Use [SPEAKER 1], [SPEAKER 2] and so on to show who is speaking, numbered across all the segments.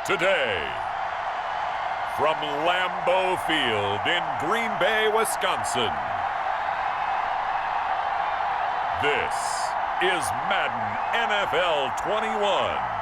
[SPEAKER 1] today. From Lambeau Field in Green Bay, Wisconsin, this is Madden NFL 21.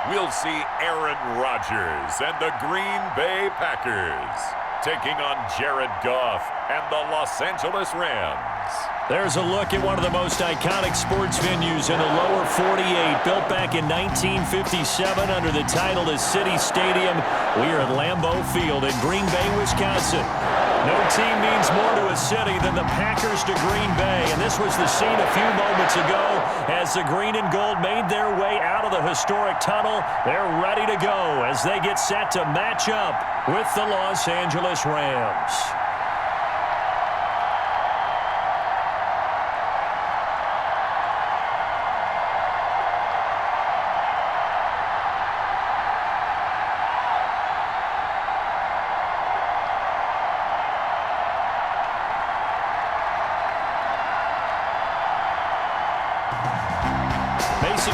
[SPEAKER 1] We'll see Aaron Rodgers and the Green Bay Packers taking on Jared Goff and the Los Angeles Rams.
[SPEAKER 2] There's a look at one of the most iconic sports venues in the lower 48, built back in 1957 under the title of City Stadium. We are at Lambeau Field in Green Bay, Wisconsin. No team means more to a city than the Packers to Green Bay, and this was the scene a few moments ago as the green and gold made their way out of the historic tunnel. They're ready to go as they get set to match up with the Los Angeles Rams.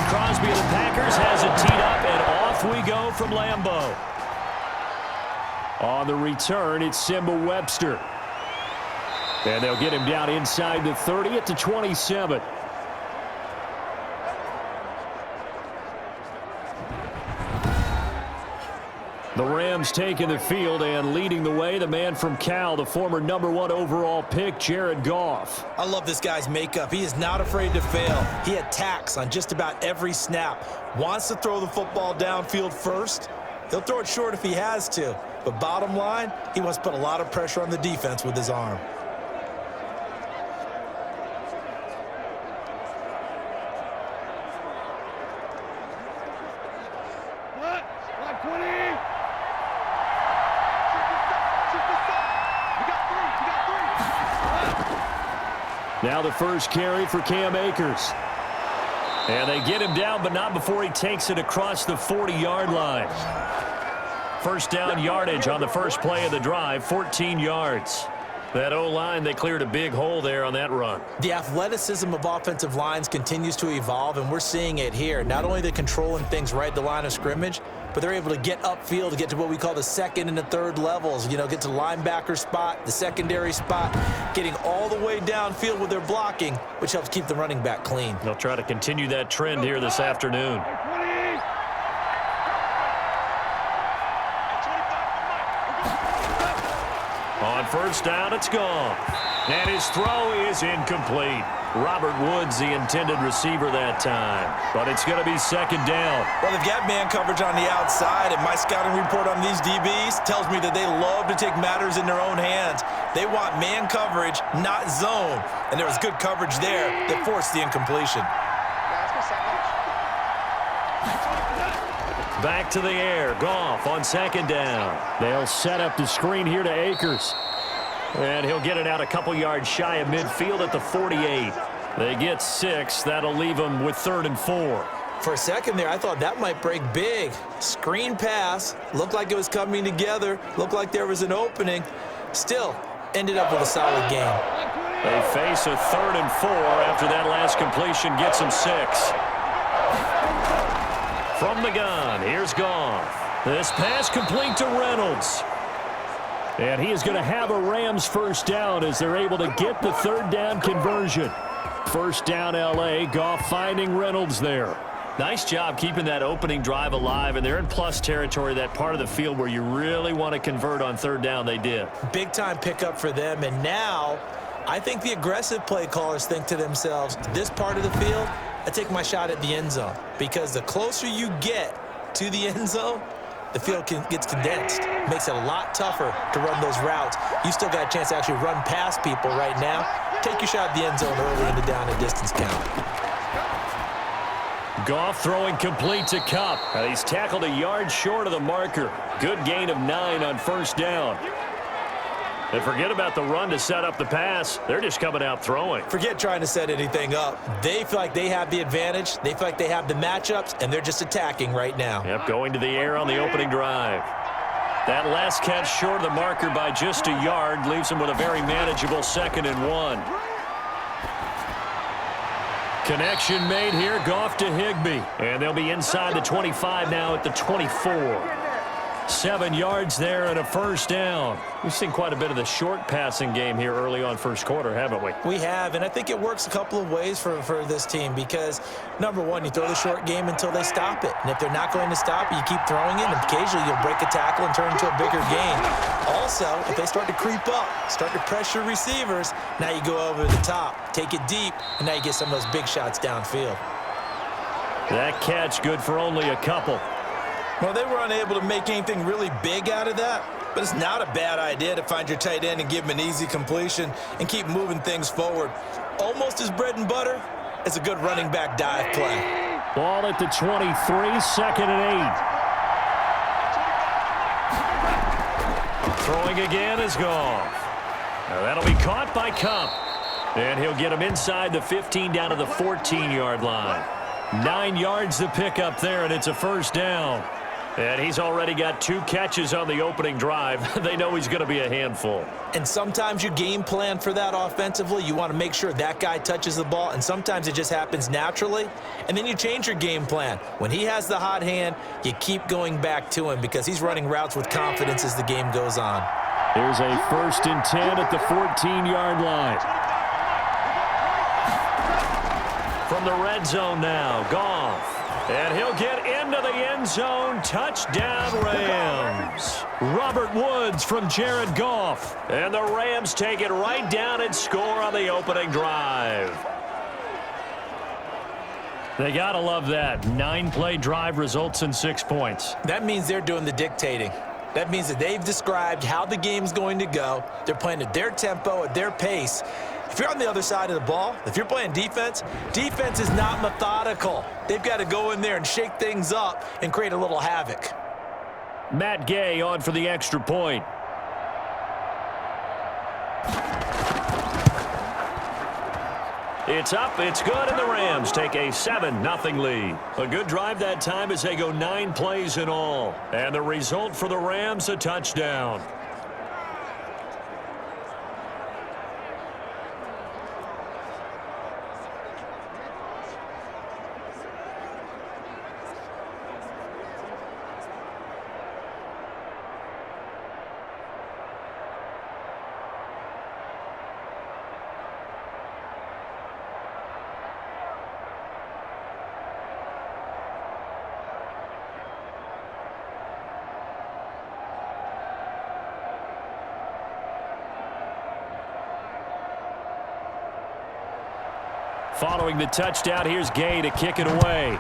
[SPEAKER 2] Crosby of the Packers has it teed up, and off we go from Lambeau. On the return, it's Simba Webster. And they'll get him down inside the 30 at the 27. The Rams taking the field and leading the way, the man from Cal, the former #1 overall pick, Jared Goff.
[SPEAKER 3] I love this guy's makeup. He is not afraid to fail. He attacks on just about every snap. Wants to throw the football downfield first. He'll throw it short if he has to. But bottom line, he wants to put a lot of pressure on the defense with his arm.
[SPEAKER 2] Now the first carry for Cam Akers. And they get him down, but not before he takes it across the 40-yard line. First down yardage on the first play of the drive, 14 yards. That O-line, they cleared a big hole there on that run.
[SPEAKER 3] The athleticism of offensive lines continues to evolve, and we're seeing it here. Not only are they controlling things right at the line of scrimmage, but they're able to get upfield to get to what we call the second and the third levels. You know, get to the linebacker spot, the secondary spot, getting all the way downfield with their blocking, which helps keep the running back clean.
[SPEAKER 2] They'll try to continue that trend here this afternoon. On first down, it's gone. And his throw is incomplete. Robert Woods, the intended receiver that time. But it's going to be second down.
[SPEAKER 3] Well, they've got man coverage on the outside, and my scouting report on these DBs tells me that they love to take matters in their own hands. They want man coverage, not zone. And there was good coverage there that forced the incompletion.
[SPEAKER 2] Back to the air. Goff on second down. They'll set up the screen here to Akers. And he'll get it out a couple yards shy of midfield at the 48. They get 6. That'll leave them with 3rd and 4.
[SPEAKER 3] For a second there, I thought that might break big. Screen pass. Looked like it was coming together. Looked like there was an opening. Still, ended up with a solid game.
[SPEAKER 2] They face a 3rd and 4 after that last completion gets them 6. From the gun, here's Goff. This pass complete to Reynolds. And he is going to have a Rams first down as they're able to get the 3rd down conversion. First down L.A., Goff finding Reynolds there. Nice job keeping that opening drive alive, and they're in plus territory, that part of the field where you really want to convert on 3rd down. They did.
[SPEAKER 3] Big time pickup for them, and now I think the aggressive play callers think to themselves, this part of the field, I take my shot at the end zone, because the closer you get to the end zone, the field gets condensed. Makes it a lot tougher to run those routes. You still got a chance to actually run past people right now. Take your shot at the end zone early in the down and distance count.
[SPEAKER 2] Goff throwing complete to Kupp. And he's tackled a yard short of the marker. Good gain of 9 on first down. And forget about the run to set up the pass. They're just coming out throwing.
[SPEAKER 3] Forget trying to set anything up. They feel like they have the advantage. They feel like they have the matchups, and they're just attacking right now.
[SPEAKER 2] Yep, going to the air on the opening drive. That last catch short of the marker by just a yard leaves them with a very manageable 2nd and 1. Connection made here, Goff to Higbee. And they'll be inside the 25 now at the 24. 7 yards there and a first down. We've seen quite a bit of the short passing game here early on first quarter, haven't we?
[SPEAKER 3] We have, and I think it works a couple of ways for this team because, number one, you throw the short game until they stop it. And if they're not going to stop it, you keep throwing it, and occasionally you'll break a tackle and turn into a bigger game. Also, if they start to creep up, start to pressure receivers, now you go over the top, take it deep, and now you get some of those big shots downfield.
[SPEAKER 2] That catch good for only a couple.
[SPEAKER 3] Well, they were unable to make anything really big out of that, but it's not a bad idea to find your tight end and give him an easy completion and keep moving things forward. Almost as bread and butter as a good running back dive play.
[SPEAKER 2] Ball at the 23, 2nd and 8. Throwing again is Goff. Now that'll be caught by Cup. And he'll get him inside the 15 down to the 14-yard line. 9 yards to pick up there, and it's a first down. And he's already got 2 catches on the opening drive. They know he's going to be a handful.
[SPEAKER 3] And sometimes you game plan for that offensively. You want to make sure that guy touches the ball, and sometimes it just happens naturally. And then you change your game plan. When he has the hot hand, you keep going back to him because he's running routes with confidence as the game goes on.
[SPEAKER 2] Here's a 1st and 10 at the 14-yard line. From the red zone now, Goff. And he'll get into the end zone. Touchdown, Rams. Robert Woods from Jared Goff. And the Rams take it right down and score on the opening drive. They got to love that. 9-play drive results in 6 points.
[SPEAKER 3] That means they're doing the dictating. That means that they've described how the game's going to go. They're playing at their tempo, at their pace. If you're on the other side of the ball, if you're playing defense, defense is not methodical. They've got to go in there and shake things up and create a little havoc.
[SPEAKER 2] Matt Gay on for the extra point. It's up, it's good, and the Rams take a 7-0 lead. A good drive that time as they go 9 plays in all. And the result for the Rams, a touchdown. Following the touchdown, here's Gay to kick it away.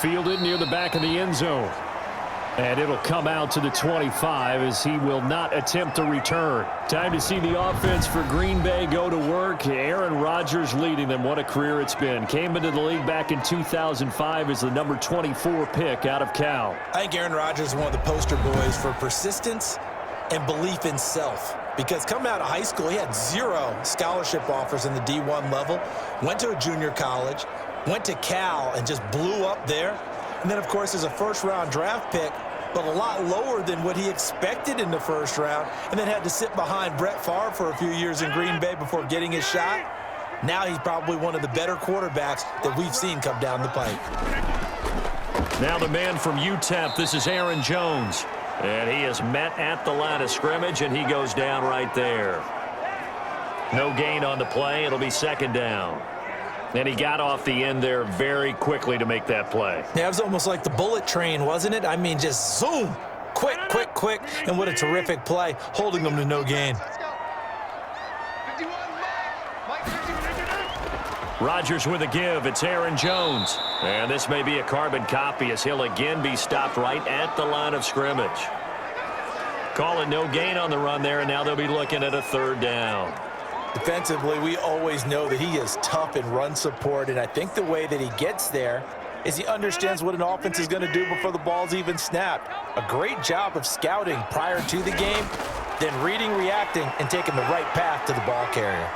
[SPEAKER 2] Fielded near the back of the end zone. And it'll come out to the 25 as he will not attempt to return. Time to see the offense for Green Bay go to work. Aaron Rodgers leading them. What a career it's been. Came into the league back in 2005 as the number 24 pick out of Cal.
[SPEAKER 3] I think Aaron Rodgers is one of the poster boys for persistence and belief in self. Because coming out of high school, he had 0 scholarship offers in the D1 level. Went to a junior college. Went to Cal and just blew up there. And then, of course, as a first-round draft pick, but a lot lower than what he expected in the first round, and then had to sit behind Brett Favre for a few years in Green Bay before getting his shot. Now he's probably one of the better quarterbacks that we've seen come down the pipe.
[SPEAKER 2] Now the man from UTEP, this is Aaron Jones. And he is met at the line of scrimmage, and he goes down right there. No gain on the play. It'll be second down. And he got off the end there very quickly to make that play.
[SPEAKER 3] Yeah, it was almost like the bullet train, wasn't it? I mean, just zoom. Quick, quick, quick. And what a terrific play, holding them to no gain.
[SPEAKER 2] Rodgers with a give. It's Aaron Jones. And this may be a carbon copy as he'll again be stopped right at the line of scrimmage. Calling no gain on the run there, and now they'll be looking at a third down.
[SPEAKER 3] Defensively, we always know that he is tough in run support, and I think the way that he gets there is he understands what an offense is going to do before the ball's even snapped. A great job of scouting prior to the game, then reading, reacting, and taking the right path to the ball carrier.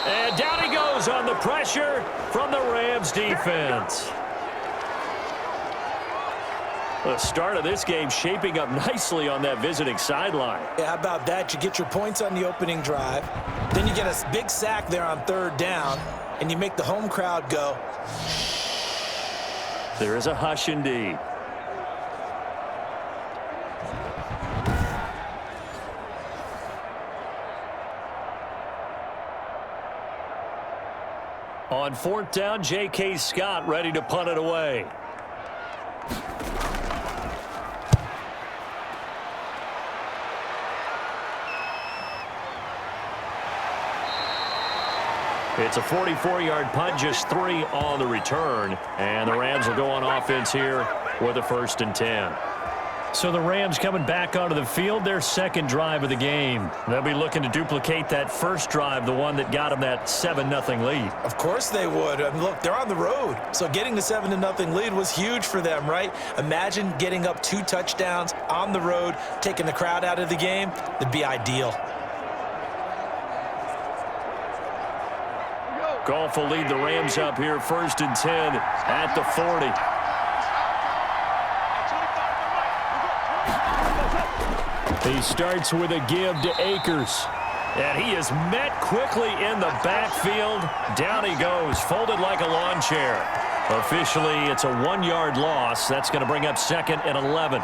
[SPEAKER 2] And down he goes on the pressure from the Rams defense. The start of this game shaping up nicely on that visiting sideline.
[SPEAKER 3] Yeah, how about that? You get your points on the opening drive. Then you get a big sack there on third down, and you make the home crowd go.
[SPEAKER 2] There is a hush indeed. On fourth down, J.K. Scott ready to punt it away. It's a 44-yard punt, just 3 on the return. And the Rams will go on offense here with a 1st and 10. So the Rams coming back onto the field, their second drive of the game. They'll be looking to duplicate that first drive, the one that got them that 7-0 lead.
[SPEAKER 3] Of course they would. I mean, look, they're on the road. So getting the 7-0 lead was huge for them, right? Imagine getting up 2 touchdowns on the road, taking the crowd out of the game. That'd be ideal.
[SPEAKER 2] Goff will lead the Rams up here, 1st and 10 at the 40. He starts with a give to Akers. And he is met quickly in the backfield. Down he goes, folded like a lawn chair. Officially, it's a 1-yard loss. That's going to bring up 2nd and 11.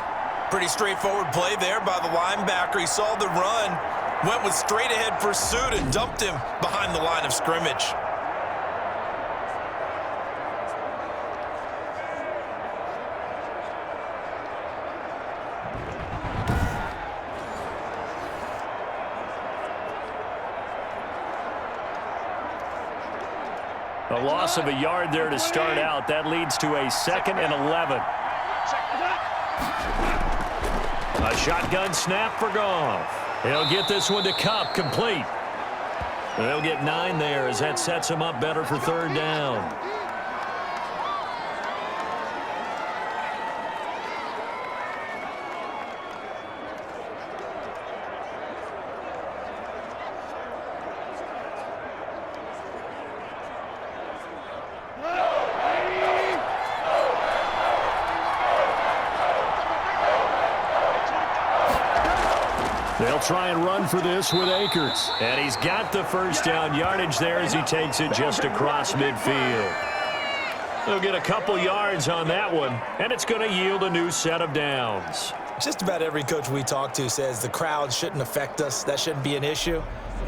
[SPEAKER 3] Pretty straightforward play there by the linebacker. He saw the run, went with straight-ahead pursuit, and dumped him behind the line of scrimmage.
[SPEAKER 2] A loss of a yard there to start out. That leads to a 2nd and 11. A shotgun snap for Goff. He'll get this one to Cup, complete. They'll get 9 there as that sets him up better for 3rd down. They'll try and run for this with Akers. And he's got the 1st down yardage there as he takes it just across midfield. They'll get a couple yards on that one, and it's going to yield a new set of downs.
[SPEAKER 3] Just about every coach we talk to says the crowd shouldn't affect us. That shouldn't be an issue.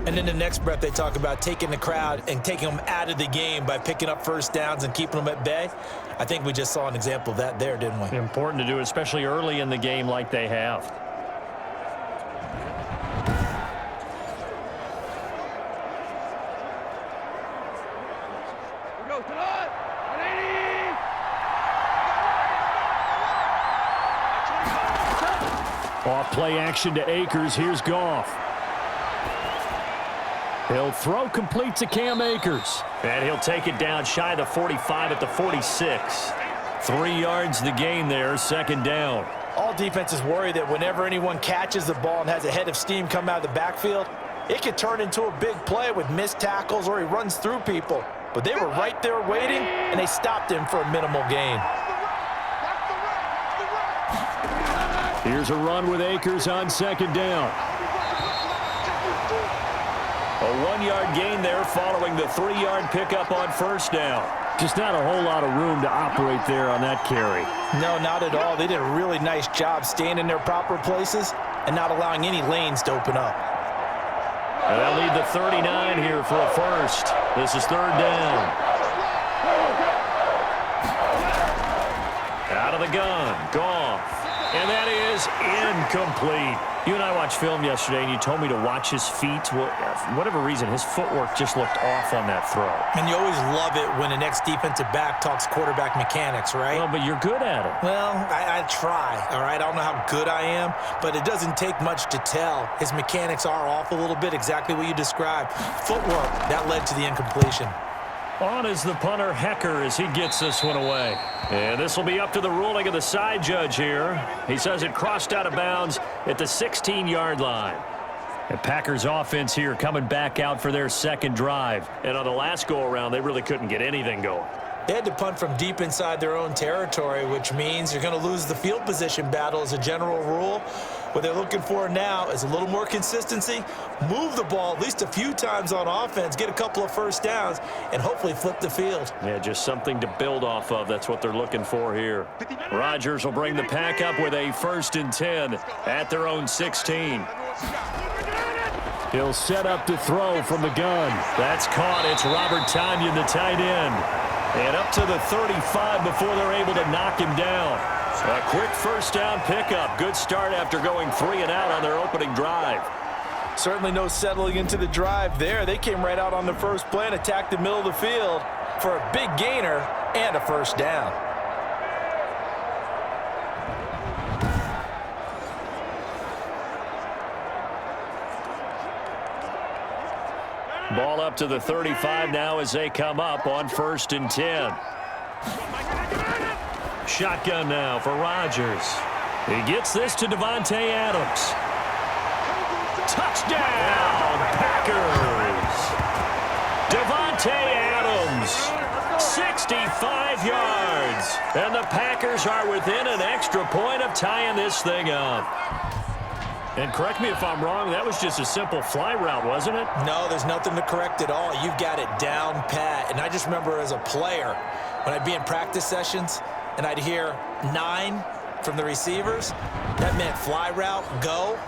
[SPEAKER 3] And in the next breath, they talk about taking the crowd and taking them out of the game by picking up 1st downs and keeping them at bay. I think we just saw an example of that there, didn't we?
[SPEAKER 2] Important to do, especially early in the game like they have. Off play action to Akers. Here's Goff. He'll throw complete to Cam Akers. And he'll take it down shy of the 45 at the 46. 3 yards the gain there, 2nd down.
[SPEAKER 3] All defenses worry that whenever anyone catches the ball and has a head of steam come out of the backfield, it could turn into a big play with missed tackles or he runs through people. But they were right there waiting, and they stopped him for a minimal gain.
[SPEAKER 2] Here's a run with Akers on 2nd down. A 1-yard gain there following the 3-yard pickup on 1st down. Just not a whole lot of room to operate there on that carry.
[SPEAKER 3] No, not at all. They did a really nice job staying in their proper places and not allowing any lanes to open up.
[SPEAKER 2] And they'll lead the 39 here for a 1st. This is 3rd down. Out of the gun, Goff. And that is incomplete. You and I watched film yesterday, and you told me to watch his feet. Well, for whatever reason, his footwork just looked off on that throw.
[SPEAKER 3] And you always love it when the next defensive back talks quarterback mechanics, right?
[SPEAKER 2] Well, but you're good at it.
[SPEAKER 3] Well, I try, all right? I don't know how good I am, but it doesn't take much to tell. His mechanics are off a little bit, exactly what you described. Footwork, that led to the incompletion.
[SPEAKER 2] On is the punter, Hecker, as he gets this one away. And this will be up to the ruling of the side judge here. He says it crossed out of bounds at the 16-yard line. And Packers offense here coming back out for their second drive. And on the last go-around, they really couldn't get anything going.
[SPEAKER 3] They had to punt from deep inside their own territory, which means you're going to lose the field position battle as a general rule. What they're looking for now is a little more consistency, move the ball at least a few times on offense, get a couple of first downs, and hopefully flip the field.
[SPEAKER 2] Yeah, just something to build off of. That's what they're looking for here. Rodgers will bring the pack up with a 1st and 10 at their own 16. He'll set up to throw from the gun. That's caught. It's Robert Tonyan, the tight end. And up to the 35 before they're able to knock him down. A quick first down pickup. Good start after going 3 and out on their opening drive.
[SPEAKER 3] Certainly no settling into the drive there. They came right out on the first play and attacked the middle of the field for a big gainer and a first down.
[SPEAKER 2] Ball up to the 35 now as they come up on 1st and 10. Shotgun now for Rodgers. He gets this to Davante Adams. Touchdown, Packers! Davante Adams, 65 yards. And the Packers are within an extra point of tying this thing up. And correct me if I'm wrong, that was just a simple fly route, wasn't it?
[SPEAKER 3] No, there's nothing to correct at all. You've got it down pat. And I just remember as a player, when I'd be in practice sessions and I'd hear 9 from the receivers, that meant fly route, go,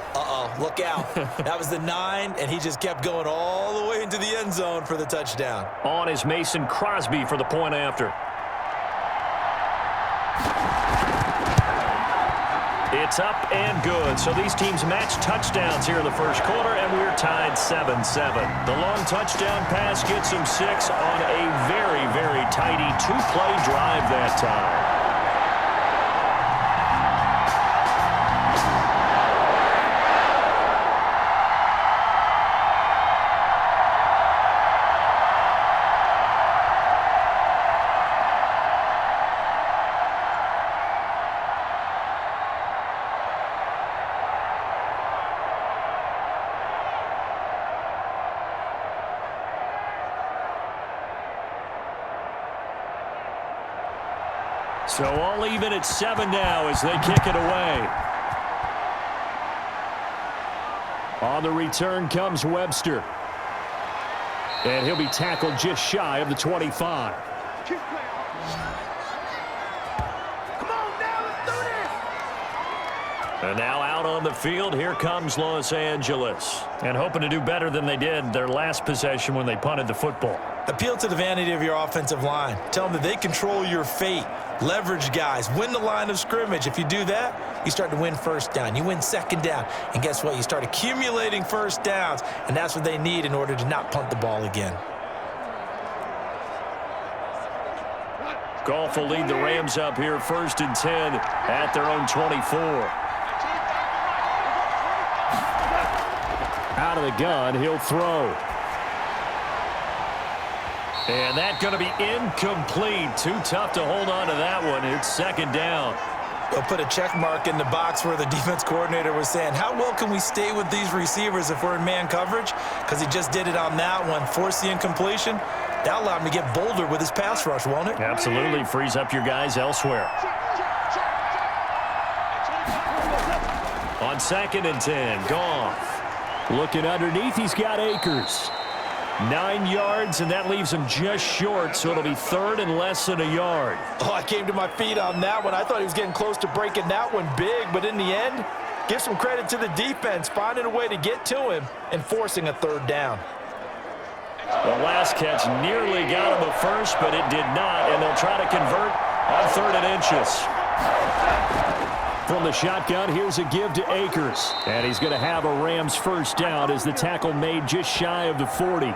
[SPEAKER 3] look out. That was the 9, and he just kept going all the way into the end zone for the touchdown.
[SPEAKER 2] On is Mason Crosby for the point after. It's up and good. So these teams match touchdowns here in the first quarter, and we're tied 7-7. The long touchdown pass gets them 6 on a very, very tidy 2-play drive that time. So all even at 7 now as they kick it away. On the return comes Webster. And he'll be tackled just shy of the 25. And now out on the field, here comes Los Angeles. And hoping to do better than they did their last possession when they punted the football.
[SPEAKER 3] Appeal to the vanity of your offensive line. Tell them that they control your fate. Leverage guys. Win the line of scrimmage. If you do that, you start to win first down. You win second down. And guess what? You start accumulating first downs. And that's what they need in order to not punt the ball again.
[SPEAKER 2] Goff will lead the Rams up here 1st and 10 at their own 24. Out of the gun, he'll throw. And that's going to be incomplete. Too tough to hold on to that one. It's second down.
[SPEAKER 3] They'll put a check mark in the box where the defense coordinator was saying, how well can we stay with these receivers if we're in man coverage? Because he just did it on that one. Force the incompletion. That'll allow him to get bolder with his pass rush, won't it?
[SPEAKER 2] Absolutely. Frees up your guys elsewhere. On 2nd and 10, Goff. Looking underneath, he's got Akers. 9 yards, and that leaves him just short, so it'll be 3rd and less than a yard.
[SPEAKER 3] Oh, I came to my feet on that one. I thought he was getting close to breaking that one big, but in the end, give some credit to the defense, finding a way to get to him and forcing a 3rd down.
[SPEAKER 2] The last catch nearly got him a first, but it did not, and they'll try to convert on 3rd and inches. From the shotgun, here's a give to Akers. And he's going to have a Rams first down as the tackle made just shy of the 40.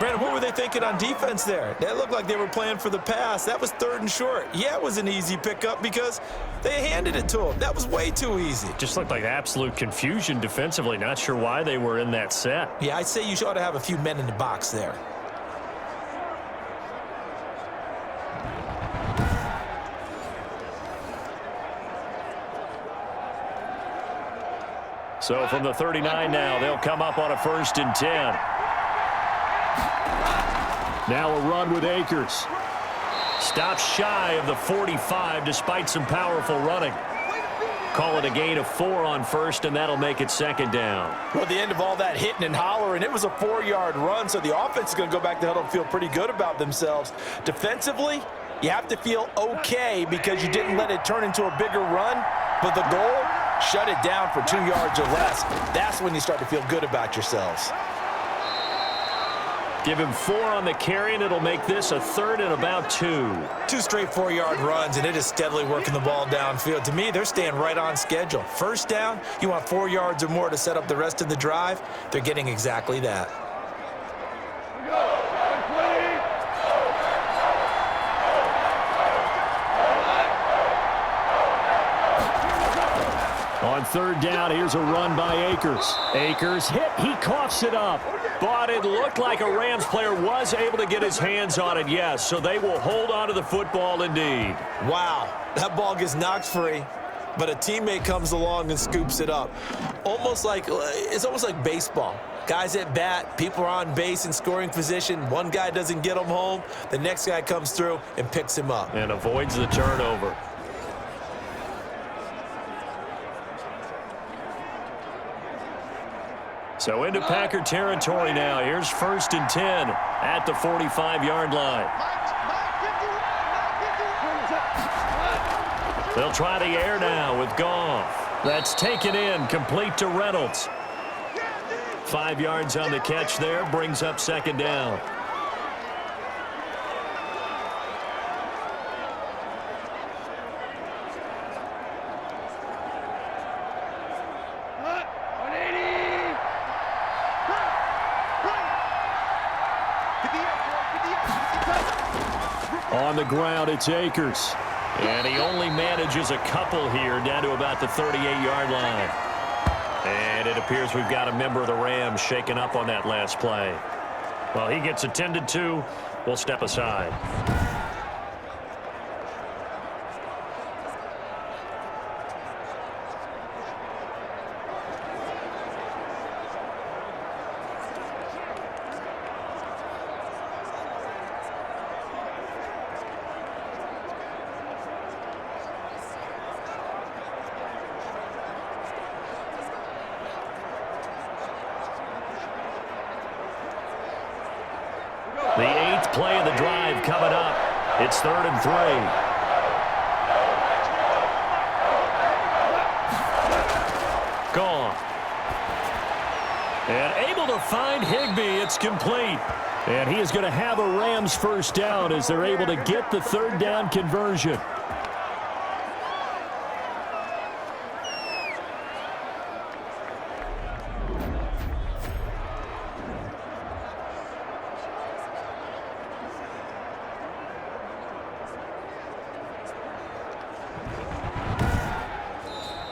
[SPEAKER 3] Brandon, what were they thinking on defense there? That looked like they were playing for the pass. That was 3rd and short. Yeah, it was an easy pickup because they handed it to them. That was way too easy.
[SPEAKER 2] Just looked like absolute confusion defensively. Not sure why they were in that set.
[SPEAKER 3] Yeah, I'd say you ought to have a few men in the box there.
[SPEAKER 2] So from the 39 now, they'll come up on a 1st and 10. Now a run with Akers. Stops shy of the 45 despite some powerful running. Call it a gain of 4 on 1st, and that'll make it 2nd down.
[SPEAKER 3] Well, at the end of all that hitting and hollering, it was a 4-yard run, so the offense is going to go back to huddle and feel pretty good about themselves. Defensively, you have to feel okay because you didn't let it turn into a bigger run, but the goal, shut it down for 2 yards or less. That's when you start to feel good about yourselves.
[SPEAKER 2] Give him 4 on the carry, and it'll make this a 3rd and about 2.
[SPEAKER 3] 2 straight 4-yard runs, and it is steadily working the ball downfield. To me, they're staying right on schedule. 1st down, you want 4 yards or more to set up the rest of the drive. They're getting exactly that.
[SPEAKER 2] On 3rd down, here's a run by Akers. Akers hit, he coughs it up. But it looked like a Rams player was able to get his hands on it, yes. So they will hold on to the football indeed.
[SPEAKER 3] Wow, that ball gets knocked free, but a teammate comes along and scoops it up. It's almost like baseball. Guys at bat, people are on base in scoring position. One guy doesn't get him home. The next guy comes through and picks him up.
[SPEAKER 2] And avoids the turnover. So into Packer territory now. Here's 1st and 10 at the 45-yard line. They'll try the air now with Goff. That's taken in, complete to Reynolds. 5 yards on the catch there, brings up 2nd down. On the ground, it's Akers. And he only manages a couple here down to about the 38-yard line. And it appears we've got a member of the Rams shaken up on that last play. Well, he gets attended to. We'll step aside. The 8th play of the drive coming up. It's 3rd and 3. Goff. And able to find Higbee. It's complete. And he is going to have a Rams 1st down as they're able to get the 3rd down conversion.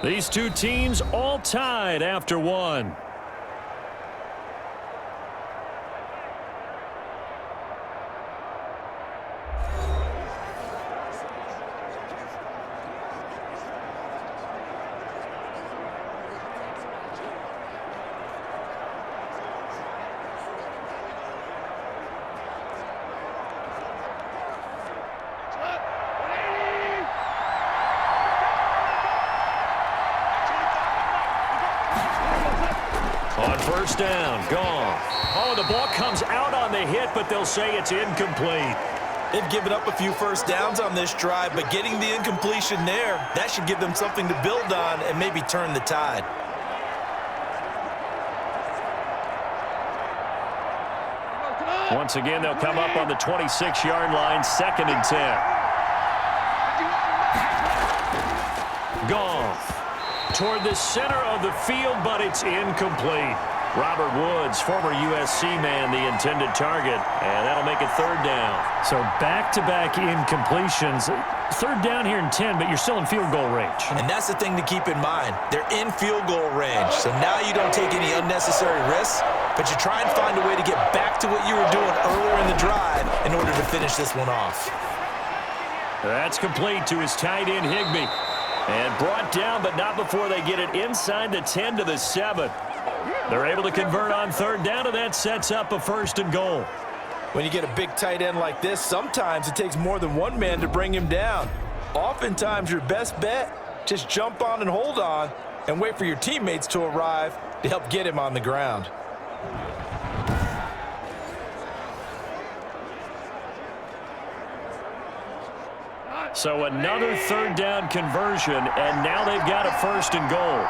[SPEAKER 2] These two teams all tied after one. On 1st down, Goff. Oh, the ball comes out on the hit, but they'll say it's incomplete.
[SPEAKER 3] They've given up a few 1st downs on this drive, but getting the incompletion there, that should give them something to build on and maybe turn the tide.
[SPEAKER 2] Once again, they'll come up on the 26-yard line, 2nd and 10. Goff toward the center of the field, but it's incomplete. Robert Woods, former USC man, the intended target, and that'll make it third down.
[SPEAKER 4] So back-to-back incompletions. Third down here in 10, but you're still in field goal range.
[SPEAKER 3] And that's the thing to keep in mind. They're in field goal range. So now you don't take any unnecessary risks, but you try and find a way to get back to what you were doing earlier in the drive in order to finish this one off.
[SPEAKER 2] That's complete to his tight end, Higbee. And brought down, but not before they get it inside the 10 to the 7. They're able to convert on third down, and that sets up a first and goal.
[SPEAKER 3] When you get a big tight end like this, sometimes it takes more than one man to bring him down. Oftentimes, your best bet, just jump on and hold on and wait for your teammates to arrive to help get him on the ground.
[SPEAKER 2] So another third down conversion, and now they've got a first and goal.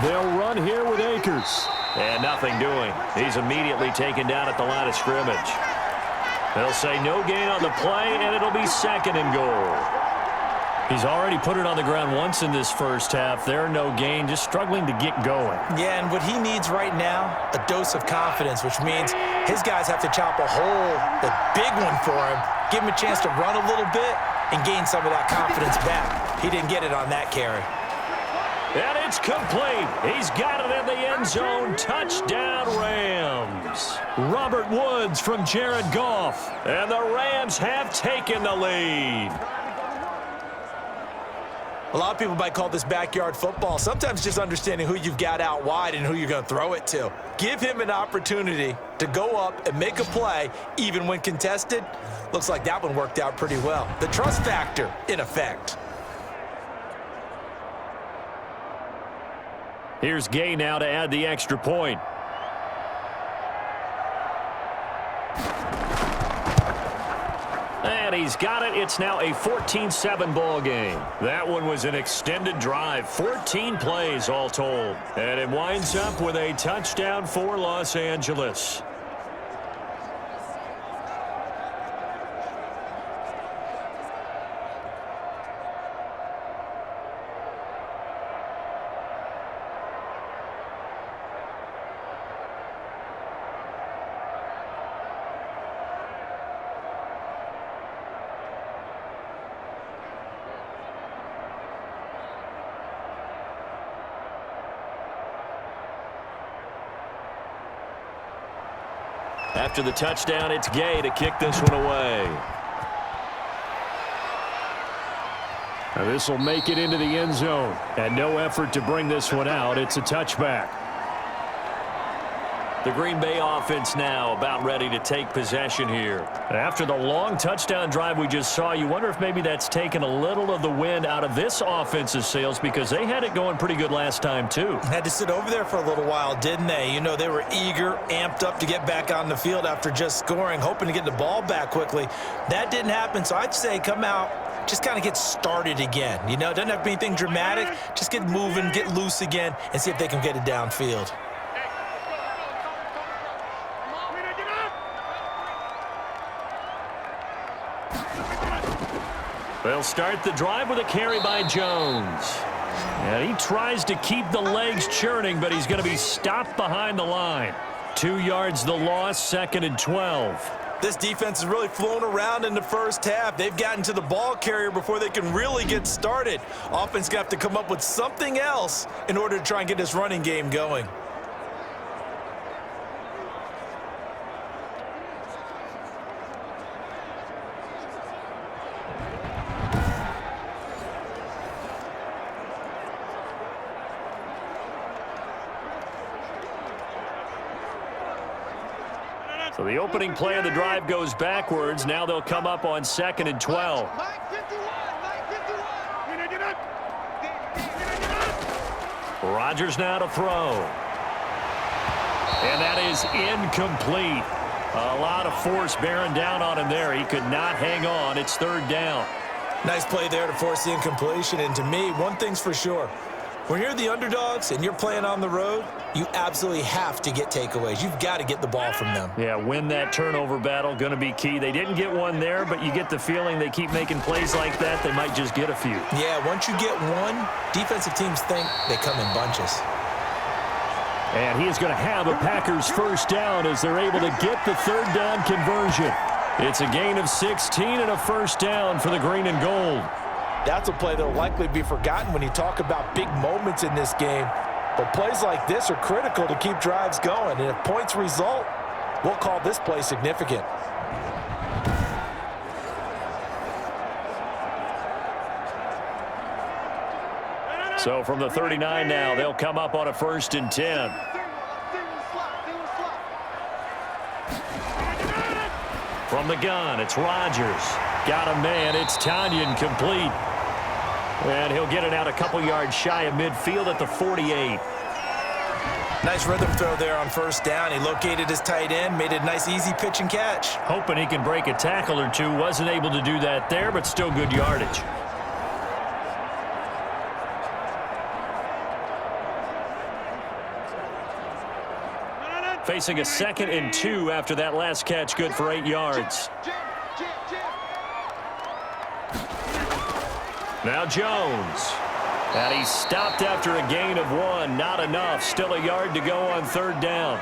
[SPEAKER 2] They'll run here with Akers. And nothing doing. He's immediately taken down at the line of scrimmage. They'll say no gain on the play, and it'll be second and goal.
[SPEAKER 4] He's already put it on the ground once in this first half. There, no gain, just struggling to get going.
[SPEAKER 3] Yeah, and what he needs right now, a dose of confidence, which means his guys have to chop a hole, a big one for him, give him a chance to run a little bit, and gain some of that confidence back. He didn't get it on that carry.
[SPEAKER 2] And it's complete. He's got it in the end zone. Touchdown, Rams.
[SPEAKER 4] Robert Woods from Jared Goff.
[SPEAKER 2] And the Rams have taken the lead.
[SPEAKER 3] A lot of people might call this backyard football. Sometimes just understanding who you've got out wide and who you're going to throw it to. Give him an opportunity to go up and make a play, even when contested. Looks like that one worked out pretty well. The trust factor, in effect.
[SPEAKER 2] Here's Gay now to add the extra point. And he's got it. It's now a 14-7 ball game. That one was an extended drive, 14 plays all told. And it winds up with a touchdown for Los Angeles. After the touchdown, it's Gay to kick this one away.
[SPEAKER 4] Now this will make it into the end zone. And no effort to bring this one out. It's a touchback.
[SPEAKER 2] The Green Bay offense now about ready to take possession here.
[SPEAKER 4] After the long touchdown drive we just saw, you wonder if maybe that's taken a little of the wind out of this offense's sails, because they had it going pretty good last time too.
[SPEAKER 3] Had to sit over there for a little while, didn't they? You know, they were eager, amped up to get back on the field after just scoring, hoping to get the ball back quickly. That didn't happen, so I'd say come out, just kind of get started again. You know, it doesn't have to be anything dramatic. Just get moving, get loose again, and see if they can get it downfield.
[SPEAKER 2] They'll start the drive with a carry by Jones.
[SPEAKER 4] And he tries to keep the legs churning, but he's going to be stopped behind the line. 2 yards the loss, second and 12.
[SPEAKER 3] This defense is really flown around in the first half. They've gotten to the ball carrier before they can really get started. Offense going to have to come up with something else in order to try and get this running game going.
[SPEAKER 2] So the opening play of the drive goes backwards. Now they'll come up on second and 12. Rodgers now to throw. And that is incomplete. A lot of force bearing down on him there. He could not hang on. It's third down.
[SPEAKER 3] Nice play there to force the incompletion. And to me, one thing's for sure. When you're the underdogs and you're playing on the road, you absolutely have to get takeaways. You've got to get the ball from them.
[SPEAKER 2] Yeah, win that turnover battle, going to be key. They didn't get one there, but you get the feeling they keep making plays like that, they might just get a few.
[SPEAKER 3] Yeah, once you get one, defensive teams think they come in bunches.
[SPEAKER 2] And he is going to have a Packers first down as they're able to get the third down conversion. It's a gain of 16 and a first down for the green and gold.
[SPEAKER 3] That's a play that will likely be forgotten when you talk about big moments in this game. But plays like this are critical to keep drives going. And if points result, we'll call this play significant.
[SPEAKER 2] So from the 39 now, they'll come up on a 1st and 10. From the gun, it's Rodgers. Got a man, it's Tanyan, complete. And he'll get it out a couple yards shy of midfield at the 48.
[SPEAKER 3] Nice rhythm throw there on first down. He located his tight end, made it a nice easy pitch and catch.
[SPEAKER 2] Hoping he can break a tackle or two. Wasn't able to do that there, but still good yardage. Facing a 2nd and 2 after that last catch, good for 8 yards. Now Jones. And he's stopped after a gain of 1. Not enough. Still a yard to go on 3rd down.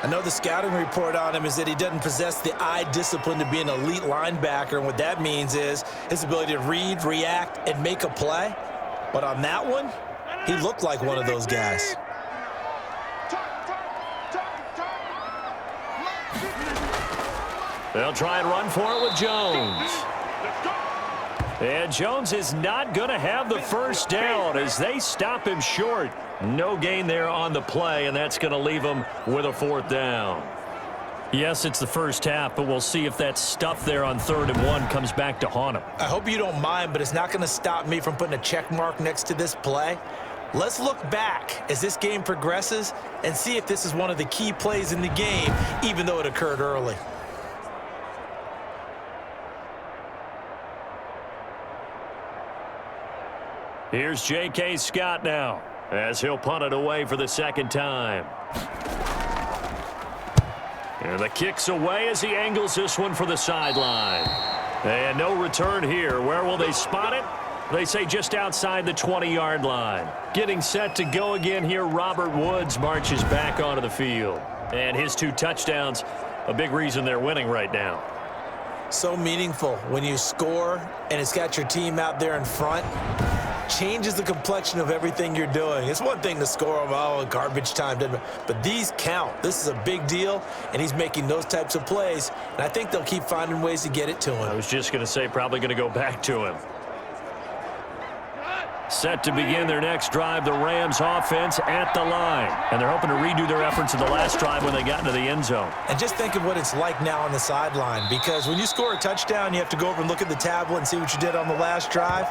[SPEAKER 3] I know the scouting report on him is that he doesn't possess the eye discipline to be an elite linebacker. And what that means is his ability to read, react, and make a play. But on that one, he looked like one of those guys.
[SPEAKER 2] They'll try and run for it with Jones. And Jones is not going to have the first down as they stop him short. No gain there on the play, and that's going to leave him with a 4th down. Yes, it's the first half, but we'll see if that stuff there on 3rd and 1 comes back to haunt him.
[SPEAKER 3] I hope you don't mind, but it's not going to stop me from putting a check mark next to this play. Let's look back as this game progresses and see if this is one of the key plays in the game, even though it occurred early.
[SPEAKER 2] Here's J.K. Scott now as he'll punt it away for the 2nd time. And the kick's away as he angles this one for the sideline. And no return here. Where will they spot it? They say just outside the 20-yard line. Getting set to go again here, Robert Woods marches back onto the field. And his 2 touchdowns, a big reason they're winning right now.
[SPEAKER 3] So meaningful when you score and it's got your team out there in front. Changes the complexion of everything you're doing. It's one thing to score, garbage time, but these count. This is a big deal, and he's making those types of plays, and I think they'll keep finding ways to get it to him.
[SPEAKER 2] I was just going to say probably going to go back to him. Set to begin their next drive, the Rams offense at the line. And they're hoping to redo their efforts in the last drive when they got into the end zone.
[SPEAKER 3] And just think of what it's like now on the sideline, because when you score a touchdown, you have to go over and look at the tablet and see what you did on the last drive.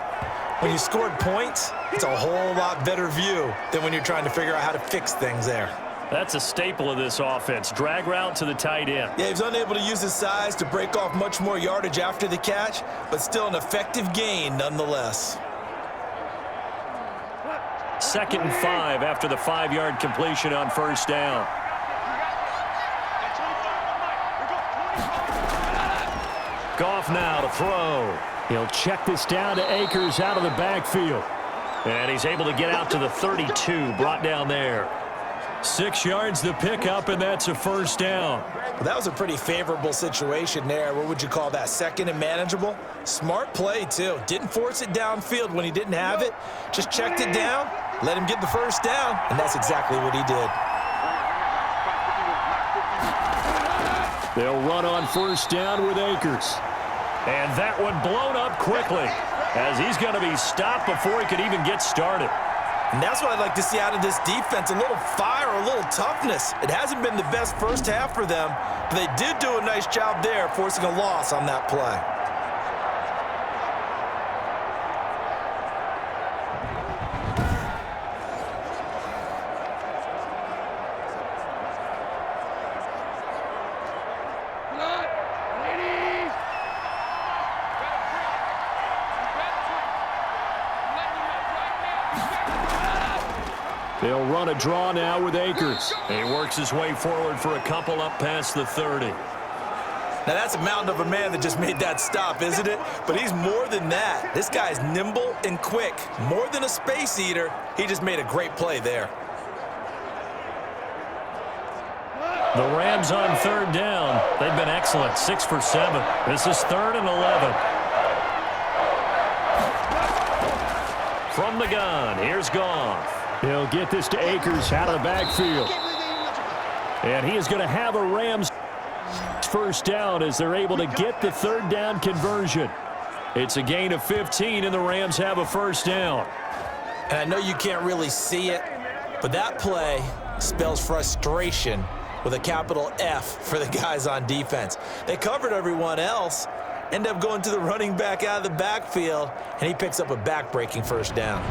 [SPEAKER 3] When you scored points, it's a whole lot better view than when you're trying to figure out how to fix things there.
[SPEAKER 2] That's a staple of this offense. Drag route to the tight end.
[SPEAKER 3] Yeah, he's unable to use his size to break off much more yardage after the catch, but still an effective gain nonetheless.
[SPEAKER 2] 2nd and 5 after the 5-yard completion on first down. Goff now to throw. He'll check this down to Akers out of the backfield. And he's able to get out to the 32, brought down there. 6 yards the pickup, and that's a first down.
[SPEAKER 3] Well, that was a pretty favorable situation there. What would you call that? 2nd and manageable? Smart play, too. Didn't force it downfield when he didn't have it. Just checked it down, let him get the first down, and that's exactly what he did.
[SPEAKER 2] They'll run on first down with Akers. And that one blown up quickly as he's going to be stopped before he could even get started.
[SPEAKER 3] And that's what I'd like to see out of this defense, a little fire, a little toughness. It hasn't been the best first half for them, but they did do a nice job there forcing a loss on that play.
[SPEAKER 4] They'll run a draw now with Akers. He works his way forward for a couple up past the 30.
[SPEAKER 3] Now, that's a mountain of a man that just made that stop, isn't it? But he's more than that. This guy's nimble and quick. More than a space eater, he just made a great play there.
[SPEAKER 4] The Rams on third down. They've been excellent, 6 for 7. This is 3rd and 11. From the gun, here's Goff. He'll get this to Akers out of the backfield. And he is going to have a Rams first down as they're able to get the third down conversion. It's a gain of 15, and the Rams have a first down.
[SPEAKER 3] And I know you can't really see it, but that play spells frustration with a capital F for the guys on defense. They covered everyone else, end up going to the running back out of the backfield, and he picks up a back-breaking first down.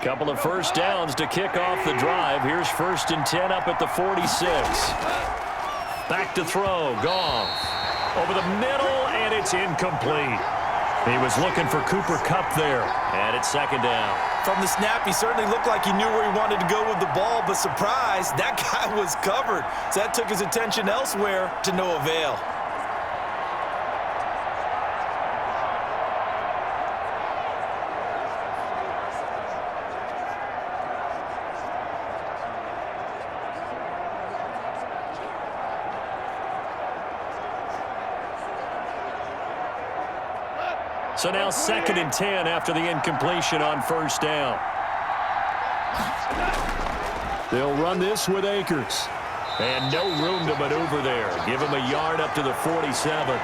[SPEAKER 4] Couple of first downs to kick off the drive. Here's 1st and 10 up at the 46. Back to throw. Goff. Over the middle, and it's incomplete. He was looking for Cooper Kupp there, and it's 2nd down.
[SPEAKER 3] From the snap, he certainly looked like he knew where he wanted to go with the ball, but surprise, that guy was covered. So that took his attention elsewhere to no avail.
[SPEAKER 4] So now 2nd and 10 after the incompletion on first down. They'll run this with Akers. And no room to maneuver there. Give him a yard up to the 47.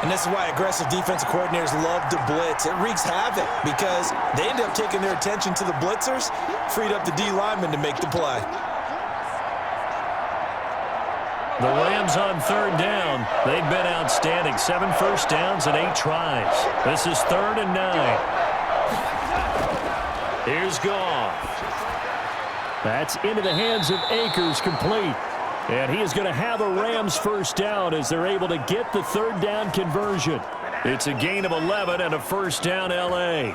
[SPEAKER 3] And this is why aggressive defensive coordinators love to blitz. It wreaks havoc because they end up taking their attention to the blitzers, freed up the D lineman to make the play.
[SPEAKER 4] The Rams on third down. They've been outstanding. 7 first downs and 8 tries. This is 3rd and 9. Here's Goff. That's into the hands of Akers, complete. And he is going to have a Rams first down as they're able to get the third down conversion. It's a gain of 11 and a first down L.A.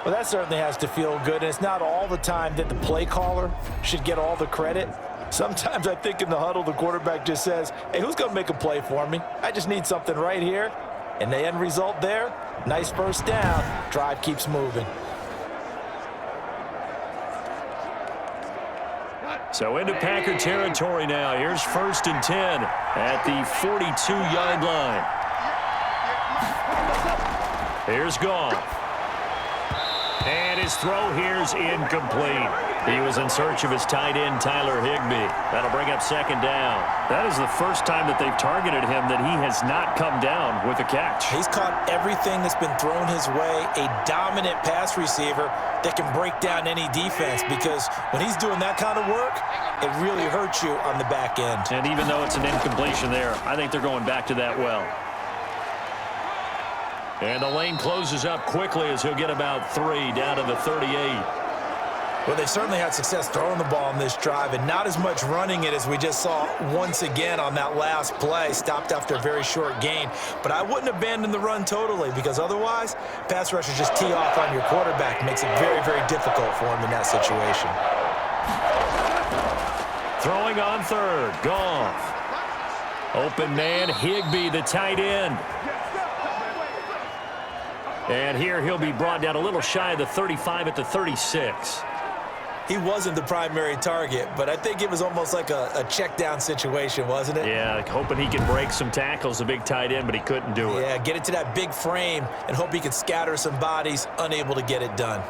[SPEAKER 3] Well, that certainly has to feel good. And it's not all the time that the play caller should get all the credit. Sometimes I think in the huddle, the quarterback just says, hey, who's going to make a play for me? I just need something right here. And the end result there, nice first down. Drive keeps moving.
[SPEAKER 4] So into Packer territory now. Here's 1st and 10 at the 42-yard line. Here's Goff. And his throw here's incomplete. He was in search of his tight end, Tyler Higbee. That'll bring up 2nd down. That is the first time that they've targeted him that he has not come down with a catch.
[SPEAKER 3] He's caught everything that's been thrown his way. A dominant pass receiver that can break down any defense because when he's doing that kind of work, it really hurts you on the back end.
[SPEAKER 4] And even though it's an incompletion there, I think they're going back to that well. And the lane closes up quickly as he'll get about 3 down to the 38.
[SPEAKER 3] Well, they certainly had success throwing the ball in this drive and not as much running it as we just saw once again on that last play. Stopped after a very short gain. But I wouldn't abandon the run totally because otherwise, pass rushers just tee off on your quarterback. Makes it very, very difficult for him in that situation.
[SPEAKER 4] Throwing on third, Goff. Open man, Higbee, the tight end. And here he'll be brought down a little shy of the 35 at the 36.
[SPEAKER 3] He wasn't the primary target, but I think it was almost like a check down situation, wasn't it?
[SPEAKER 4] Yeah, hoping he could break some tackles, a big tight end, but he couldn't do it.
[SPEAKER 3] Yeah, get it to that big frame and hope he could scatter some bodies, unable to get it done.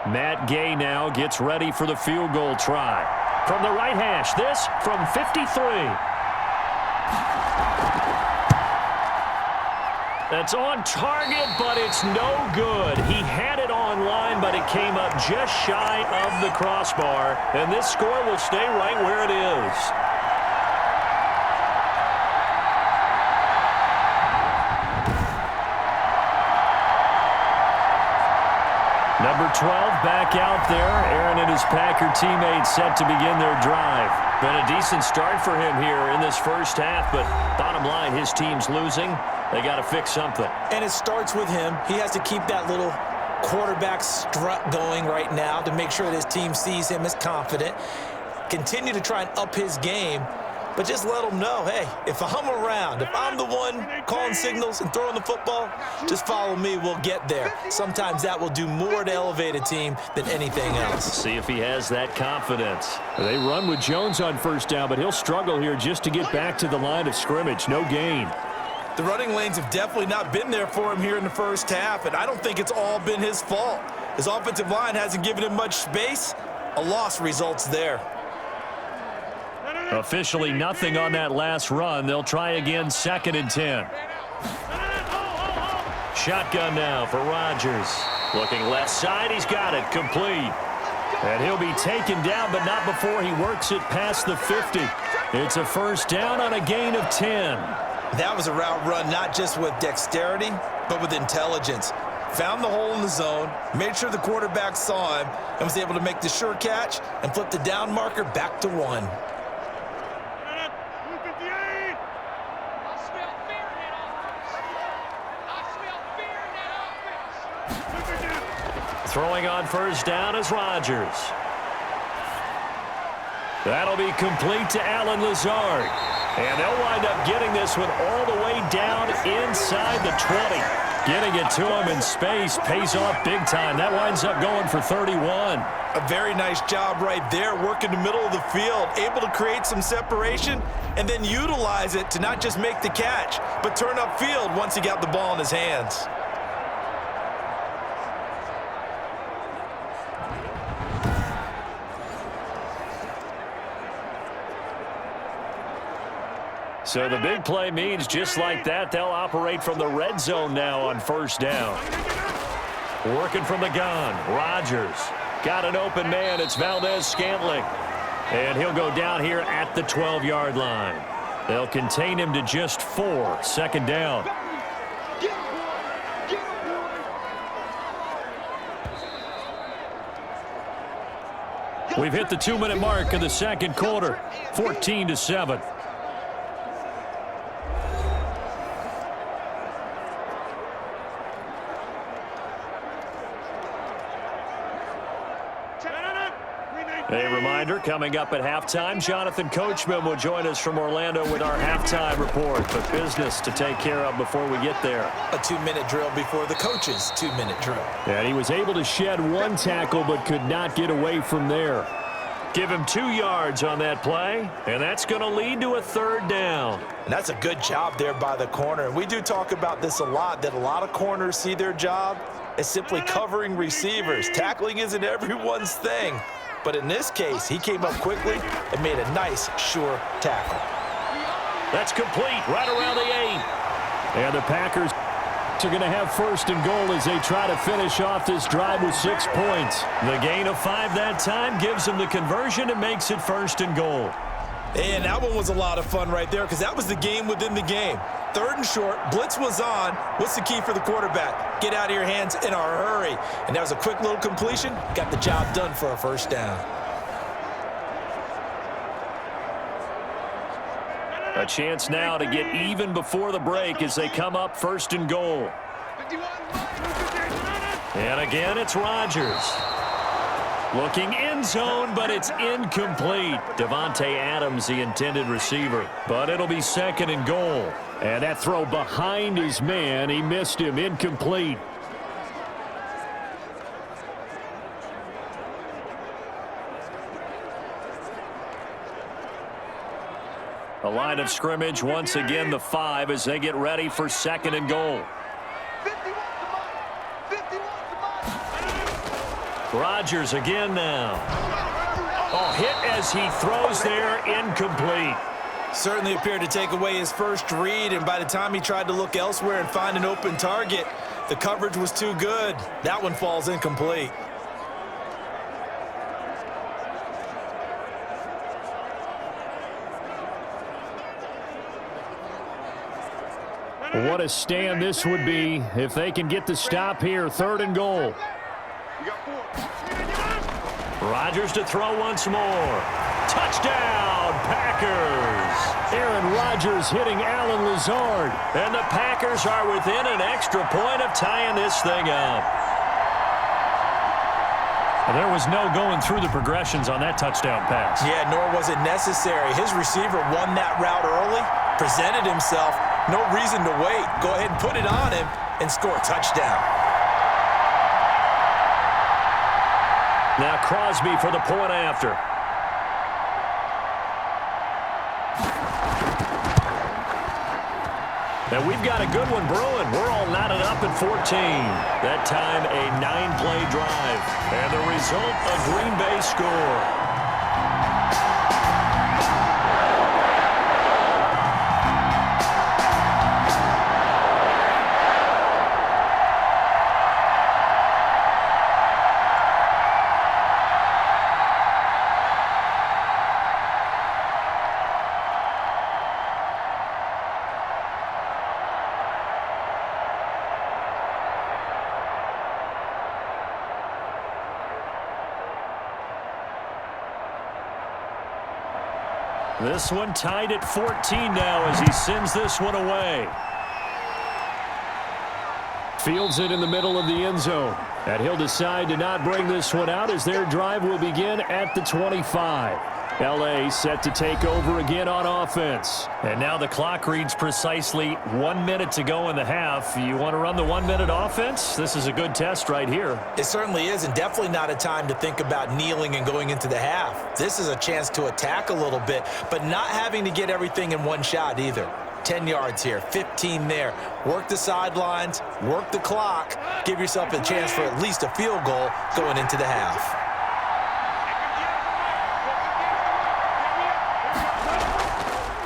[SPEAKER 4] Matt Gay now gets ready for the field goal try. From the right hash, this from 53. That's on target, but it's no good. He had it on line, but it came up just shy of the crossbar. And this score will stay right where it is. Number
[SPEAKER 2] 12 back out there. Aaron and his Packer teammates set to begin their drive. Been a decent start for him here in this first half, but bottom line, his team's losing. They got to fix something.
[SPEAKER 3] And it starts with him. He has to keep that little quarterback strut going right now to make sure that his team sees him as confident. Continue to try and up his game, but just let him know, hey, if I'm around, if I'm the one calling signals and throwing the football, just follow me, we'll get there. Sometimes that will do more to elevate a team than anything else.
[SPEAKER 2] See if he has that confidence.
[SPEAKER 4] They run with Jones on first down, but he'll struggle here just to get back to the line of scrimmage. No gain.
[SPEAKER 3] The running lanes have definitely not been there for him here in the first half, and I don't think it's all been his fault. His offensive line hasn't given him much space. A loss results there.
[SPEAKER 2] Officially nothing on that last run. They'll try again, 2nd and 10. Shotgun now for Rodgers. Looking left side, he's got it, complete. And he'll be taken down, but not before he works it past the 50. It's a first down on a gain of 10.
[SPEAKER 3] That was a route run not just with dexterity, but with intelligence. Found the hole in the zone, made sure the quarterback saw him, and was able to make the sure catch and flip the down marker back to 1.
[SPEAKER 2] Throwing on first down is Rodgers. That'll be complete to Allen Lazard. And they'll wind up getting this one all the way down inside the 20. Getting it to him in space pays off big time. That winds up going for 31.
[SPEAKER 3] A very nice job right there, working the middle of the field, able to create some separation and then utilize it to not just make the catch, but turn upfield once he got the ball in his hands.
[SPEAKER 2] So the big play means just like that, they'll operate from the red zone now on first down. Working from the gun, Rodgers. Got an open man, it's Valdez-Scantling. And he'll go down here at the 12-yard line. They'll contain him to just 4, 2nd down. We've hit the 2-minute mark of the second quarter, 14-7. A reminder, coming up at halftime, Jonathan Coachman will join us from Orlando with our halftime report. But business to take care of before we get there.
[SPEAKER 3] A 2-minute drill before the coach's 2-minute drill.
[SPEAKER 4] And he was able to shed 1 tackle but could not get away from there.
[SPEAKER 2] Give him 2 yards on that play, and that's going to lead to a 3rd down.
[SPEAKER 3] And that's a good job there by the corner. And we do talk about this a lot, that a lot of corners see their job as simply covering receivers. Tackling isn't everyone's thing. But in this case, he came up quickly and made a nice, sure tackle.
[SPEAKER 2] That's complete right around the 8.
[SPEAKER 4] And the Packers are going to have 1st and goal as they try to finish off this drive with 6 points.
[SPEAKER 2] The gain of 5 that time gives them the conversion and makes it 1st and goal.
[SPEAKER 3] And that one was a lot of fun right there because that was the game within the game. 3rd and short, blitz was on. What's the key for the quarterback? Get out of your hands in a hurry. And that was a quick little completion. Got the job done for a 1st down.
[SPEAKER 2] A chance now to get even before the break as they come up 1st and goal. And again, it's Rodgers. Looking end zone, but it's incomplete. Devontae Adams, the intended receiver. But it'll be 2nd and goal.
[SPEAKER 4] And that throw behind his man, he missed him, incomplete.
[SPEAKER 2] The line of scrimmage, once again, the 5 as they get ready for 2nd and goal. Rodgers again now. Oh, hit as he throws there, incomplete.
[SPEAKER 3] Certainly appeared to take away his first read, and by the time he tried to look elsewhere and find an open target, the coverage was too good. That one falls incomplete.
[SPEAKER 4] What a stand this would be if they can get the stop here. 3rd and goal.
[SPEAKER 2] Rodgers to throw once more. Touchdown, Packers. Aaron Rodgers hitting Allen Lazard. And the Packers are within an extra point of tying this thing up. Well, there was no going through the progressions on that touchdown pass.
[SPEAKER 3] Yeah, nor was it necessary. His receiver won that route early, presented himself. No reason to wait. Go ahead and put it on him and score a touchdown.
[SPEAKER 2] Now Crosby for the point after. And we've got a good one brewing. We're all knotted up at 14. That time a 9-play drive. And the result, a Green Bay score. This one tied at 14 now as he sends this one away. Fields it in the middle of the end zone. And he'll decide to not bring this one out as their drive will begin at the 25. L.A. set to take over again on offense. And now the clock reads precisely 1 minute to go in the half. You want to run the 1 minute offense? This is a good test right here.
[SPEAKER 3] It certainly is, and definitely not a time to think about kneeling and going into the half. This is a chance to attack a little bit, but not having to get everything in one shot either. 10 yards here, 15 there. Work the sidelines, work the clock. Give yourself a chance for at least a field goal going into the half.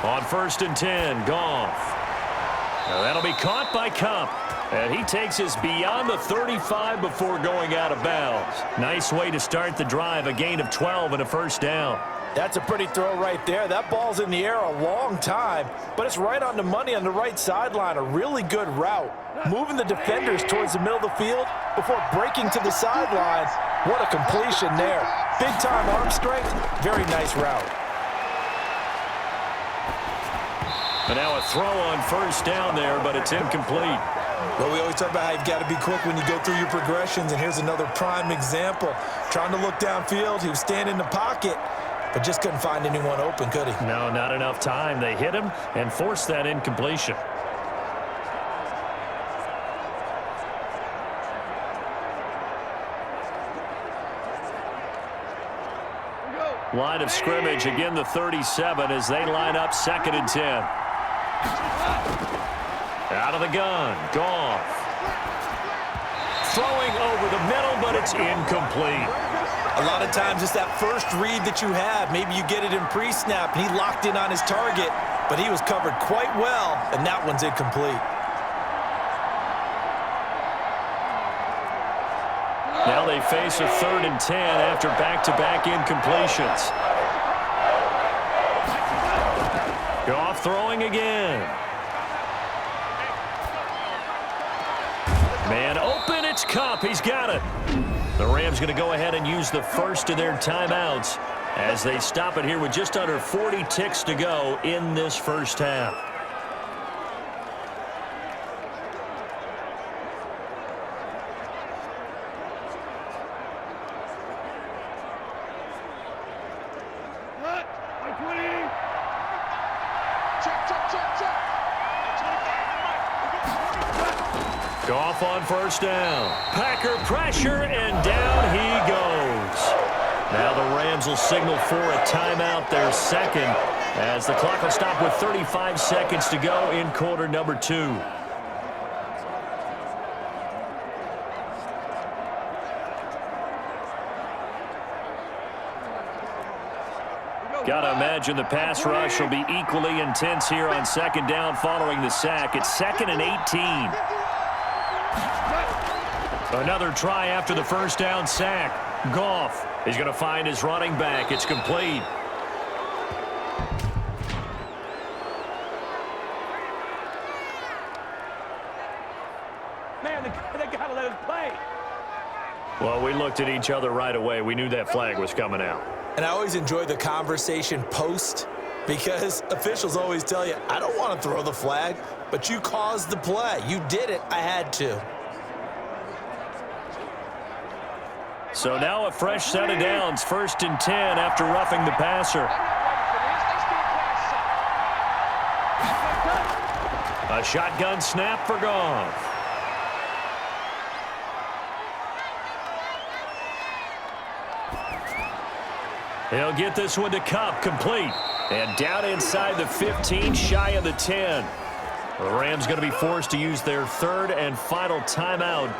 [SPEAKER 2] On 1st and 10, Goff. Now that'll be caught by Cup. And he takes us beyond the 35 before going out of bounds. Nice way to start the drive, a gain of 12 and a first down.
[SPEAKER 3] That's a pretty throw right there. That ball's in the air a long time, but it's right on the money on the right sideline. A really good route. Moving the defenders towards the middle of the field before breaking to the sideline. What a completion there. Big-time arm strength. Very nice route.
[SPEAKER 2] And now a throw on 1st down there, but it's incomplete.
[SPEAKER 3] Well, we always talk about how you've got to be quick when you go through your progressions, and here's another prime example. Trying to look downfield, he was standing in the pocket, but just couldn't find anyone open, could he?
[SPEAKER 2] No, not enough time. They hit him and forced that incompletion. Line of scrimmage, again the 37 as they line up 2nd and 10. Out of the gun, Goff. Throwing over the middle, but it's incomplete.
[SPEAKER 3] A lot of times it's that first read that you have. Maybe you get it in pre-snap, and he locked in on his target, but he was covered quite well, and that one's incomplete.
[SPEAKER 2] Now they face a 3rd and 10 after back-to-back incompletions. Goff throwing again. Man open, it's Cup. He's got it. The Rams going to go ahead and use the first of their timeouts as they stop it here with just under 40 ticks to go in this first half. Goff on 1st down. Packer pressure, and down he goes. Now the Rams will signal for a timeout, their second, as the clock will stop with 35 seconds to go in quarter number 2. Got to imagine the pass rush will be equally intense here on 2nd down following the sack. It's 2nd and 18. Another try after the 1st down sack. Goff is going to find his running back. It's complete.
[SPEAKER 5] Man, they got to let us play.
[SPEAKER 4] Well, we looked at each other right away. We knew that flag was coming out.
[SPEAKER 3] And I always enjoy the conversation post because officials always tell you, I don't want to throw the flag, but you caused the play. You did it. I had to.
[SPEAKER 4] So now a fresh set of downs, 1st and 10 after roughing the passer. A shotgun snap for Goff. He'll get this one to Cup, complete. And down inside the 15, shy of the 10. The Rams going to be forced to use their 3rd and final timeout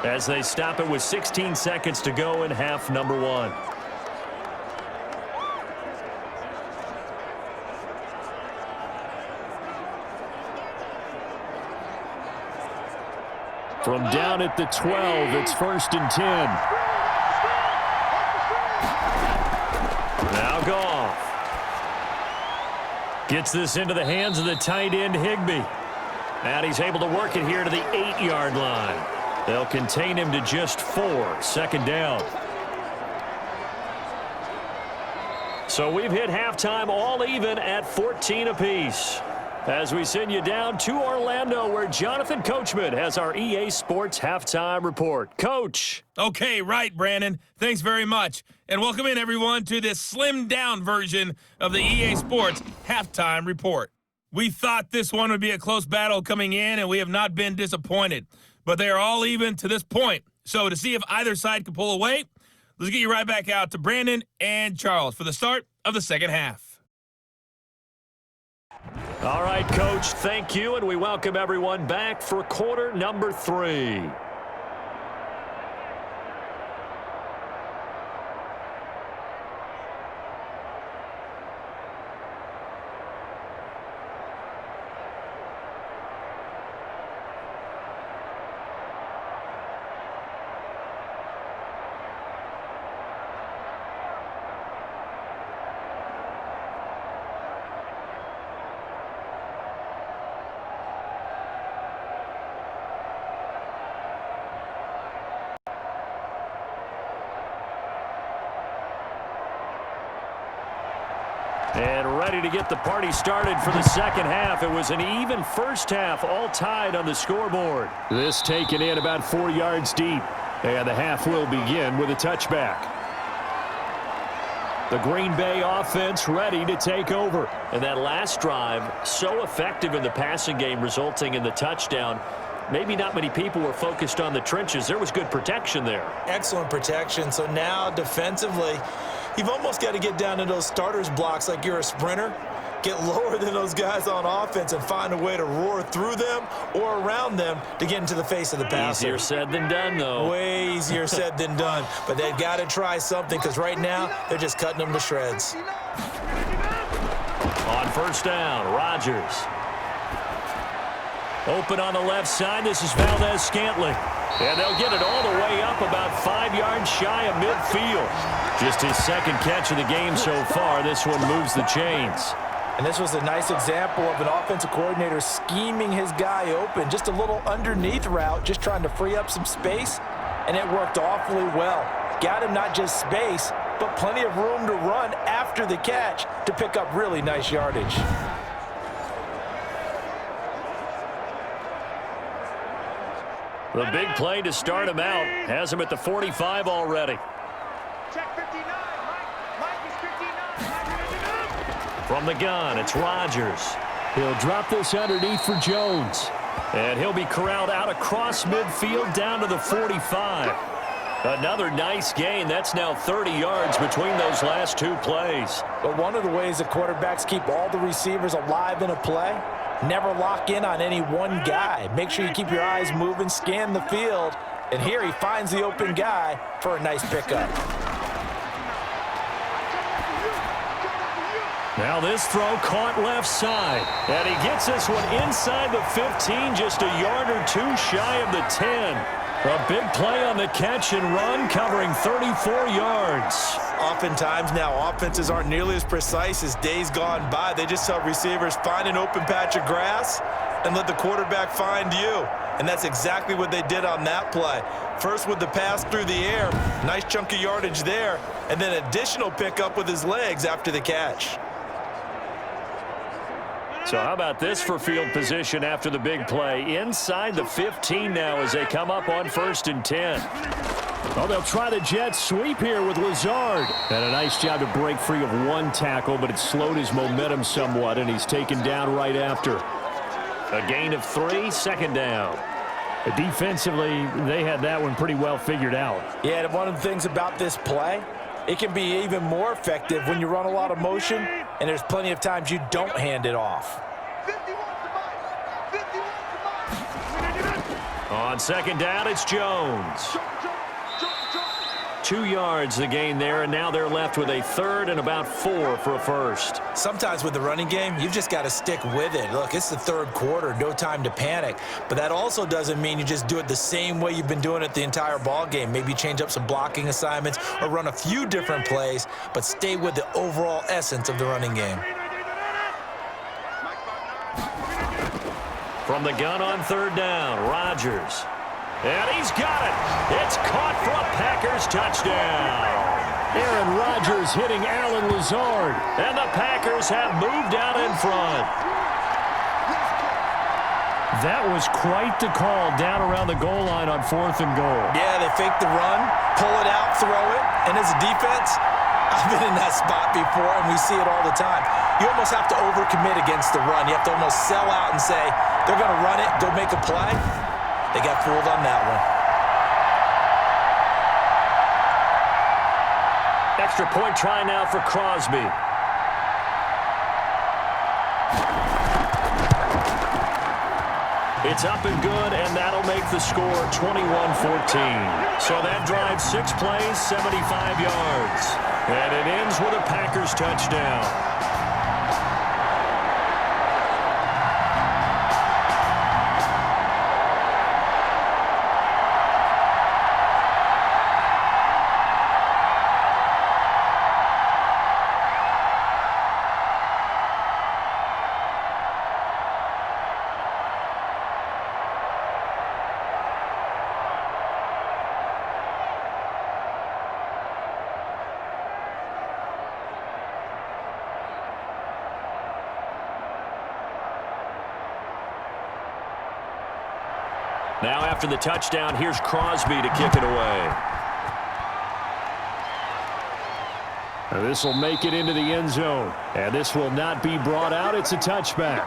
[SPEAKER 4] as they stop it with 16 seconds to go in half number 1. From down at the 12, it's 1st and 10. Now Goff. Gets this into the hands of the tight end, Higbee. And he's able to work it here to the 8-yard line. They'll contain him to just 4, 2nd down. So we've hit halftime all even at 14 apiece. As we send you down to Orlando, where Jonathan Coachman has our EA Sports Halftime Report. Coach.
[SPEAKER 5] Okay, right, Brandon. Thanks very much. And welcome in, everyone, to this slimmed-down version of the EA Sports Halftime Report. We thought this one would be a close battle coming in, and we have not been disappointed. But they are all even to this point. So to see if either side can pull away, let's get you right back out to Brandon and Charles for the start of the second half.
[SPEAKER 4] All right, Coach, thank you, and we welcome everyone back for quarter number 3. And ready to get the party started for the second half. It was an even first half, all tied on the scoreboard. This taken in about 4 yards deep. And the half will begin with a touchback. The Green Bay offense ready to take over. And that last drive, so effective in the passing game, resulting in the touchdown. Maybe not many people were focused on the trenches. There was good protection there.
[SPEAKER 3] Excellent protection. So now defensively, you've almost got to get down to those starters blocks like you're a sprinter. Get lower than those guys on offense and find a way to roar through them or around them to get into the face of the passer.
[SPEAKER 4] Easier said than done, though.
[SPEAKER 3] Way easier said than done. But they've got to try something because right now they're just cutting them to shreds.
[SPEAKER 4] On first down, Rodgers. Open on the left side. This is Valdez-Scantling. And they'll get it all the way up about 5 yards shy of midfield. Just his second catch of the game so far. This one moves the chains.
[SPEAKER 3] And this was a nice example of an offensive coordinator scheming his guy open. Just a little underneath route, just trying to free up some space. And it worked awfully well. Got him not just space, but plenty of room to run after the catch to pick up really nice yardage.
[SPEAKER 4] The big play to start him out has him at the 45 already.
[SPEAKER 6] Check 59. Mike is 59.
[SPEAKER 4] From the gun, it's Rodgers. He'll drop this underneath for Jones. And he'll be corralled out across midfield down to the 45. Another nice gain. That's now 30 yards between those last two plays.
[SPEAKER 3] But one of the ways that quarterbacks keep all the receivers alive in a play, never lock in on any one guy. Make sure you keep your eyes moving, scan the field. And here he finds the open guy for a nice pickup.
[SPEAKER 4] Now this throw caught left side. And he gets this one inside the 15, just a yard or two shy of the 10. A big play on the catch and run, covering 34 yards.
[SPEAKER 3] Oftentimes now offenses aren't nearly as precise as days gone by. They just tell receivers, find an open patch of grass and let the quarterback find you. And that's exactly what they did on that play. First with the pass through the air, nice chunk of yardage there, and then additional pickup with his legs after the catch.
[SPEAKER 2] So how about this for field position after the big play? Inside the 15 now as they come up on 1st and 10. Oh, they'll try the jet sweep here with Lazard. And a nice job to break free of one tackle, but it slowed his momentum somewhat, and he's taken down right after. A gain of 3, 2nd down.
[SPEAKER 4] Defensively, they had that one pretty well figured out.
[SPEAKER 3] Yeah, and one of the things about this play, it can be even more effective when you run a lot of motion, and there's plenty of times you don't hand it off.
[SPEAKER 2] On 2nd down, it's Jones. 2 yards the gain there, and now they're left with a 3rd and about 4 for a first.
[SPEAKER 3] Sometimes with the running game, you've just got to stick with it. Look, it's the 3rd quarter, no time to panic. But that also doesn't mean you just do it the same way you've been doing it the entire ball game. Maybe change up some blocking assignments or run a few different plays, but stay with the overall essence of the running game.
[SPEAKER 2] From the gun on 3rd down, Rodgers. And he's got it. It's caught for a Packers touchdown.
[SPEAKER 4] Aaron Rodgers hitting Alan Lazard.
[SPEAKER 2] And the Packers have moved out in front.
[SPEAKER 4] That was quite the call down around the goal line on 4th and goal.
[SPEAKER 3] Yeah, they fake the run, pull it out, throw it, and as a defense, I've been in that spot before, and we see it all the time. You almost have to overcommit against the run. You have to almost sell out and say, they're going to run it, go make a play. They got fooled on that one.
[SPEAKER 2] Extra point try now for Crosby. It's up and good, and that'll make the score 21-14. So that drives 6 plays, 75 yards. And it ends with a Packers touchdown. Now after the touchdown, here's Crosby to kick it away.
[SPEAKER 4] This will make it into the end zone. And this will not be brought out. It's a touchback.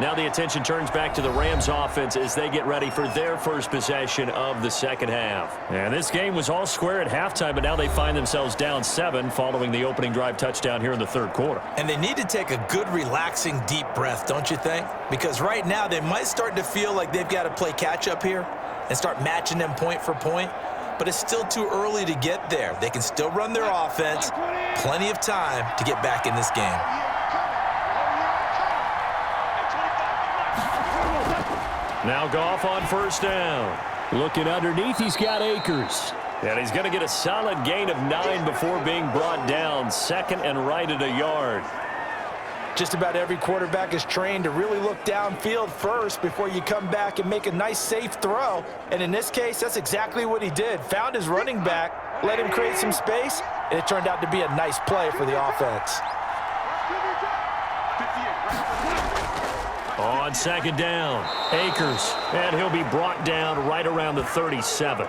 [SPEAKER 2] Now the attention turns back to the Rams offense as they get ready for their first possession of the 2nd half.
[SPEAKER 4] And this game was all square at halftime, but now they find themselves down 7 following the opening drive touchdown here in the 3rd quarter.
[SPEAKER 3] And they need to take a good, relaxing, deep breath, don't you think? Because right now they might start to feel like they've got to play catch-up here and start matching them point for point. But it's still too early to get there. They can still run their offense. Plenty of time to get back in this game.
[SPEAKER 2] Now Goff on 1st down.
[SPEAKER 4] Looking underneath, he's got Akers.
[SPEAKER 2] And he's going to get a solid gain of 9 before being brought down. 2nd and right at a yard.
[SPEAKER 3] Just about every quarterback is trained to really look downfield first before you come back and make a nice, safe throw. And in this case, that's exactly what he did. Found his running back, let him create some space, and it turned out to be a nice play for the offense.
[SPEAKER 2] On 2nd down, Akers, and he'll be brought down right around the 37.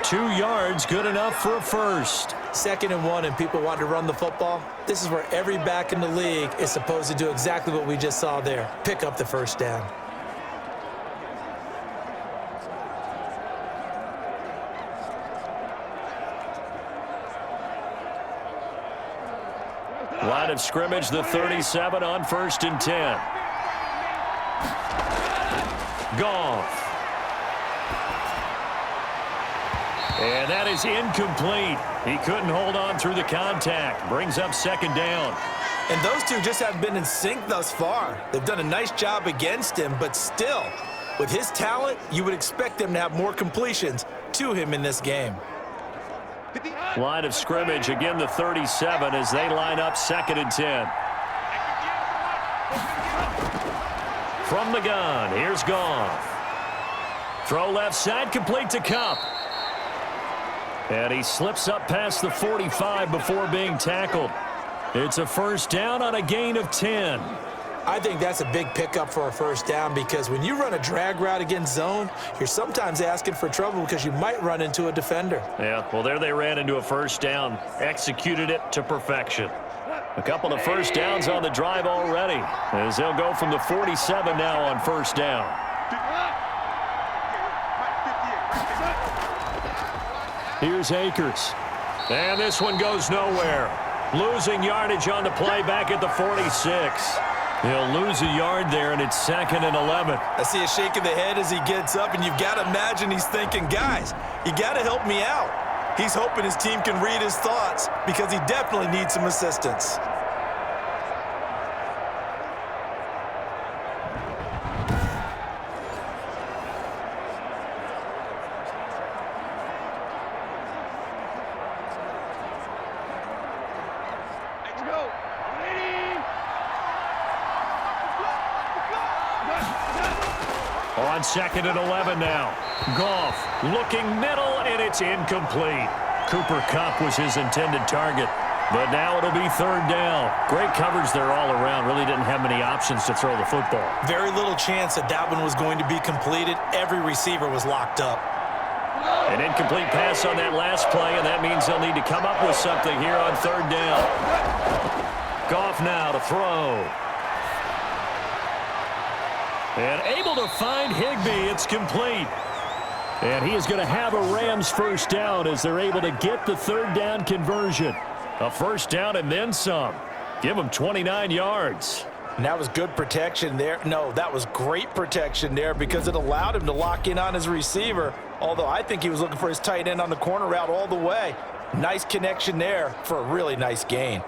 [SPEAKER 4] 2 yards, good enough for a first.
[SPEAKER 3] 2nd and 1, and people want to run the football. This is where every back in the league is supposed to do exactly what we just saw there. Pick up the 1st down.
[SPEAKER 2] Line of scrimmage, the 37 on 1st and 10. Goff. And that is incomplete. He couldn't hold on through the contact. Brings up 2nd down.
[SPEAKER 3] And those two just haven't been in sync thus far. They've done a nice job against him, but still, with his talent, you would expect them to have more completions to him in this game.
[SPEAKER 2] Line of scrimmage, again the 37 as they line up 2nd and 10.
[SPEAKER 4] from the gun. Here's Goff. Throw left side, complete to Kupp. And he slips up past the 45 before being tackled. It's a first down on a gain of 10.
[SPEAKER 3] I think that's a big pickup for a first down because when you run a drag route against zone, you're sometimes asking for trouble because you might run into a defender.
[SPEAKER 4] Yeah, well, there they ran into a first down. Executed it to perfection. A couple of first downs on the drive already, as they'll go from the 47 now on first down. Here's Akers. And this one goes nowhere. Losing yardage on the play back at the 46. He'll lose a yard there, and it's 2nd and 11.
[SPEAKER 3] I see a shake of the head as he gets up, and you've got to imagine he's thinking, guys, you got to help me out. He's hoping his team can read his thoughts because he definitely needs some assistance.
[SPEAKER 4] On 2nd and 11 now. Goff looking middle, and it's incomplete. Cooper Kupp was his intended target, but now it'll be 3rd down. Great coverage there all around. Really didn't have many options to throw the football.
[SPEAKER 3] Very little chance that one was going to be completed. Every receiver was locked up.
[SPEAKER 4] An incomplete pass on that last play, and that means they'll need to come up with something here on 3rd down. Goff now to throw. And able to find Higbee. It's complete. And he is going to have a Rams first down as they're able to get the 3rd down conversion. A first down and then some. Give him 29 yards.
[SPEAKER 3] And that was good protection there. No, that was great protection there because it allowed him to lock in on his receiver, although I think he was looking for his tight end on the corner route all the way. Nice connection there for a really nice gain.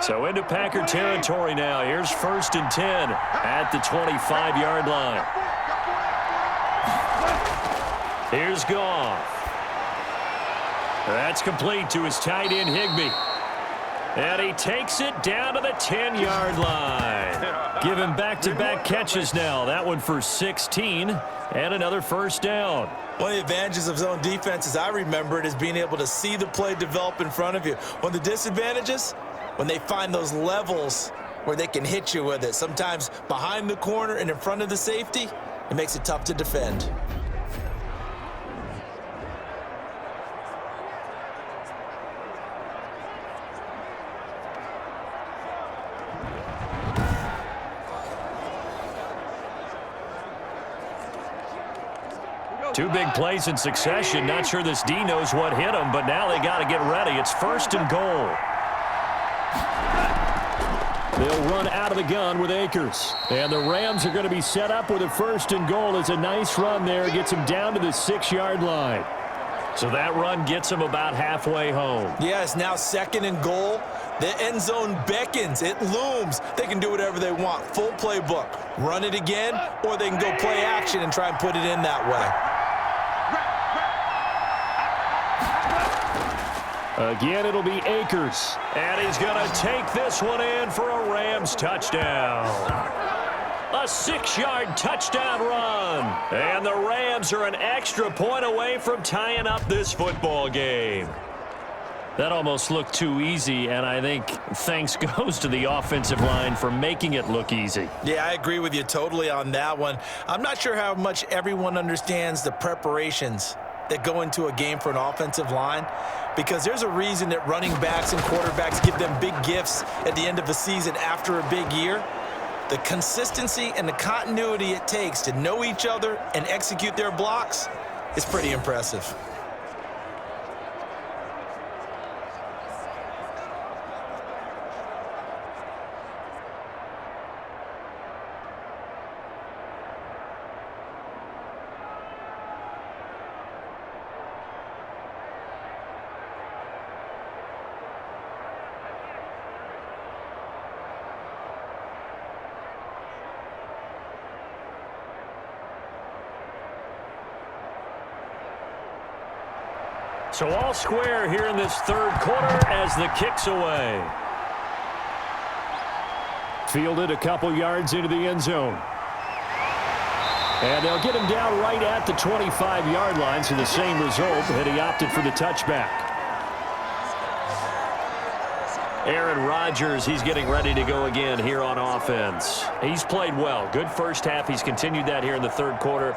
[SPEAKER 4] So into Packer territory now. Here's 1st and 10 at the 25-yard line. Here's Goff. That's complete to his tight end, Higbee. And he takes it down to the 10-yard line. Give him back-to-back catches now. That one for 16 and another first down.
[SPEAKER 3] One of the advantages of zone defense, as I remember it, is being able to see the play develop in front of you. One of the disadvantages, when they find those levels where they can hit you with it, sometimes behind the corner and in front of the safety, it makes it tough to defend.
[SPEAKER 4] Two big plays in succession. Not sure this D knows what hit him, but now they got to get ready. It's 1st and goal. They'll run out of the gun with Akers. And the Rams are going to be set up with a 1st and goal. It's a nice run there. Gets them down to the 6-yard line. So that run gets them about halfway home.
[SPEAKER 3] Yeah, it's now 2nd and goal. The end zone beckons. It looms. They can do whatever they want. Full playbook. Run it again, or they can go play action and try and put it in that way.
[SPEAKER 4] Again, it'll be Akers. And he's going to take this one in for a Rams touchdown. A 6-yard touchdown run. And the Rams are an extra point away from tying up this football game. That almost looked too easy, and I think thanks goes to the offensive line for making it look easy.
[SPEAKER 3] Yeah, I agree with you totally on that one. I'm not sure how much everyone understands the preparations that go into a game for an offensive line, because there's a reason that running backs and quarterbacks give them big gifts at the end of the season after a big year. The consistency and the continuity it takes to know each other and execute their blocks is pretty impressive.
[SPEAKER 4] So all square here in this third quarter as the kick's away. Fielded a couple yards into the end zone. And they'll get him down right at the 25-yard line, so the same result, and he opted for the touchback. Aaron Rodgers, he's getting ready to go again here on offense. He's played well. Good first half. He's continued that here in the third quarter.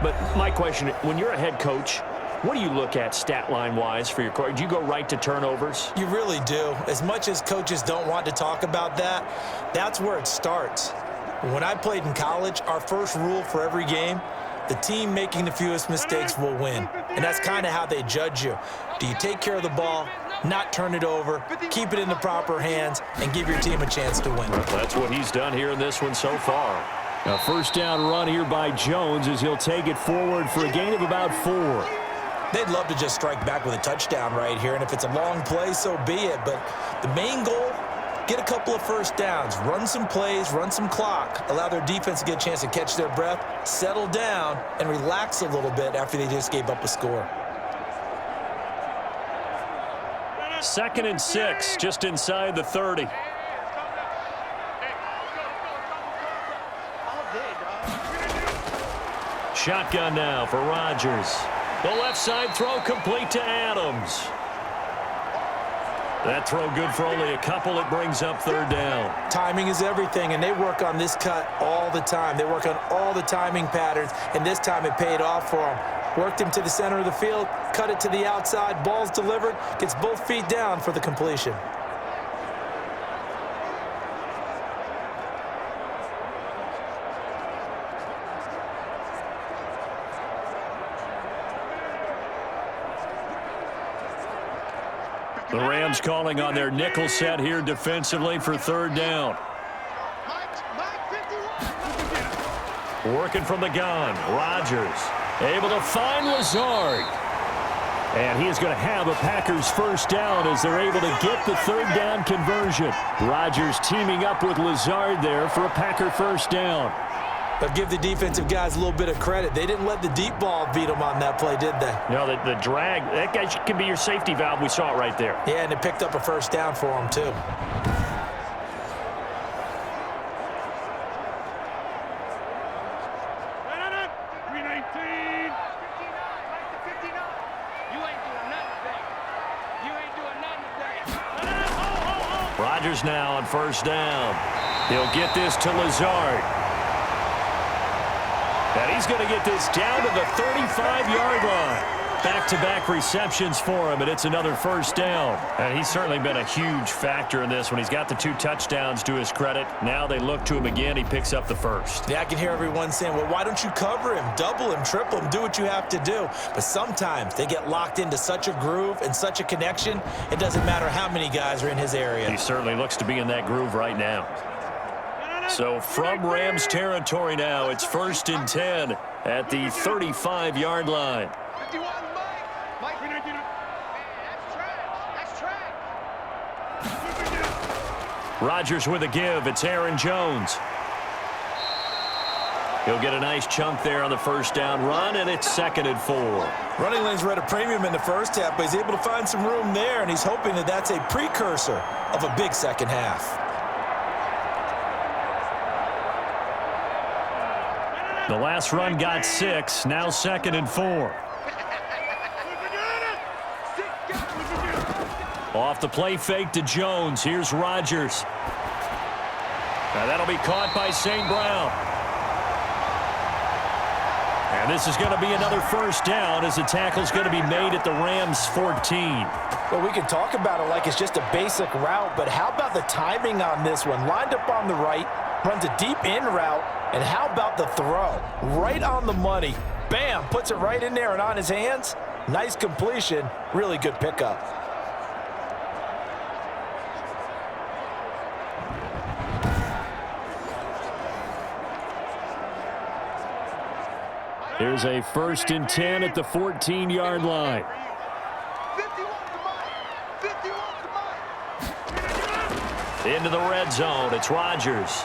[SPEAKER 4] But my question, when you're a head coach, what do you look at stat line-wise for your coach? Do you go right to turnovers?
[SPEAKER 3] You really do. As much as coaches don't want to talk about that, that's where it starts. When I played in college, our first rule for every game, the team making the fewest mistakes will win. And that's kind of how they judge you. Do you take care of the ball, not turn it over, keep it in the proper hands, and give your team a chance to win?
[SPEAKER 4] That's what he's done here in this one so far. A first down run here by Jones as he'll take it forward for a gain of about 4.
[SPEAKER 3] They'd love to just strike back with a touchdown right here, and if it's a long play, so be it. But the main goal, get a couple of first downs, run some plays, run some clock, allow their defense to get a chance to catch their breath, settle down, and relax a little bit after they just gave up a score.
[SPEAKER 4] 2nd and 6, just inside the 30. Shotgun now for Rodgers. The left side throw complete to Adams. That throw good for only a couple. It brings up 3rd down.
[SPEAKER 3] Timing is everything, and they work on this cut all the time. They work on all the timing patterns, and this time it paid off for them. Worked him to the center of the field, cut it to the outside, ball's delivered, gets both feet down for the completion.
[SPEAKER 4] The Rams calling on their nickel set here defensively for 3rd down. Working from the gun, Rodgers able to find Lazard. And he is going to have a Packers first down as they're able to get the 3rd down conversion. Rodgers teaming up with Lazard there for a Packer first down.
[SPEAKER 3] But give the defensive guys a little bit of credit. They didn't let the deep ball beat them on that play, did they?
[SPEAKER 4] No, the drag, that guy can be your safety valve. We saw it right there.
[SPEAKER 3] Yeah, and it picked up a first down for them, too.
[SPEAKER 4] Rodgers now on first down. He'll get this to Lazard. And he's going to get this down to the 35-yard line. Back-to-back receptions for him, and it's another first down. And he's certainly been a huge factor in this one. He's got the 2 touchdowns to his credit. Now they look to him again. He picks up the first.
[SPEAKER 3] Yeah, I can hear everyone saying, well, why don't you cover him, double him, triple him, do what you have to do. But sometimes they get locked into such a groove and such a connection, it doesn't matter how many guys are in his area.
[SPEAKER 4] He certainly looks to be in that groove right now. So from Rams territory now, it's 1st and 10 at the 35-yard line. Rodgers with a give. It's Aaron Jones. He'll get a nice chunk there on the first down run, and it's 2nd and 4.
[SPEAKER 3] Running lanes were at a premium in the first half, but he's able to find some room there, and he's hoping that that's a precursor of a big second half.
[SPEAKER 4] The last run got 6, now 2nd and 4. Off the play fake to Jones. Here's Rodgers. Now that'll be caught by St. Brown. And this is going to be another first down as the tackle's going to be made at the Rams 14.
[SPEAKER 3] Well, we can talk about it like it's just a basic route, but how about the timing on this one? Lined up on the right, runs a deep in route, and how about the throw? Right on the money. Bam, puts it right in there and on his hands. Nice completion, really good pickup.
[SPEAKER 4] Here's a 1st and 10 at the 14-yard line. Into the red zone. It's Rodgers.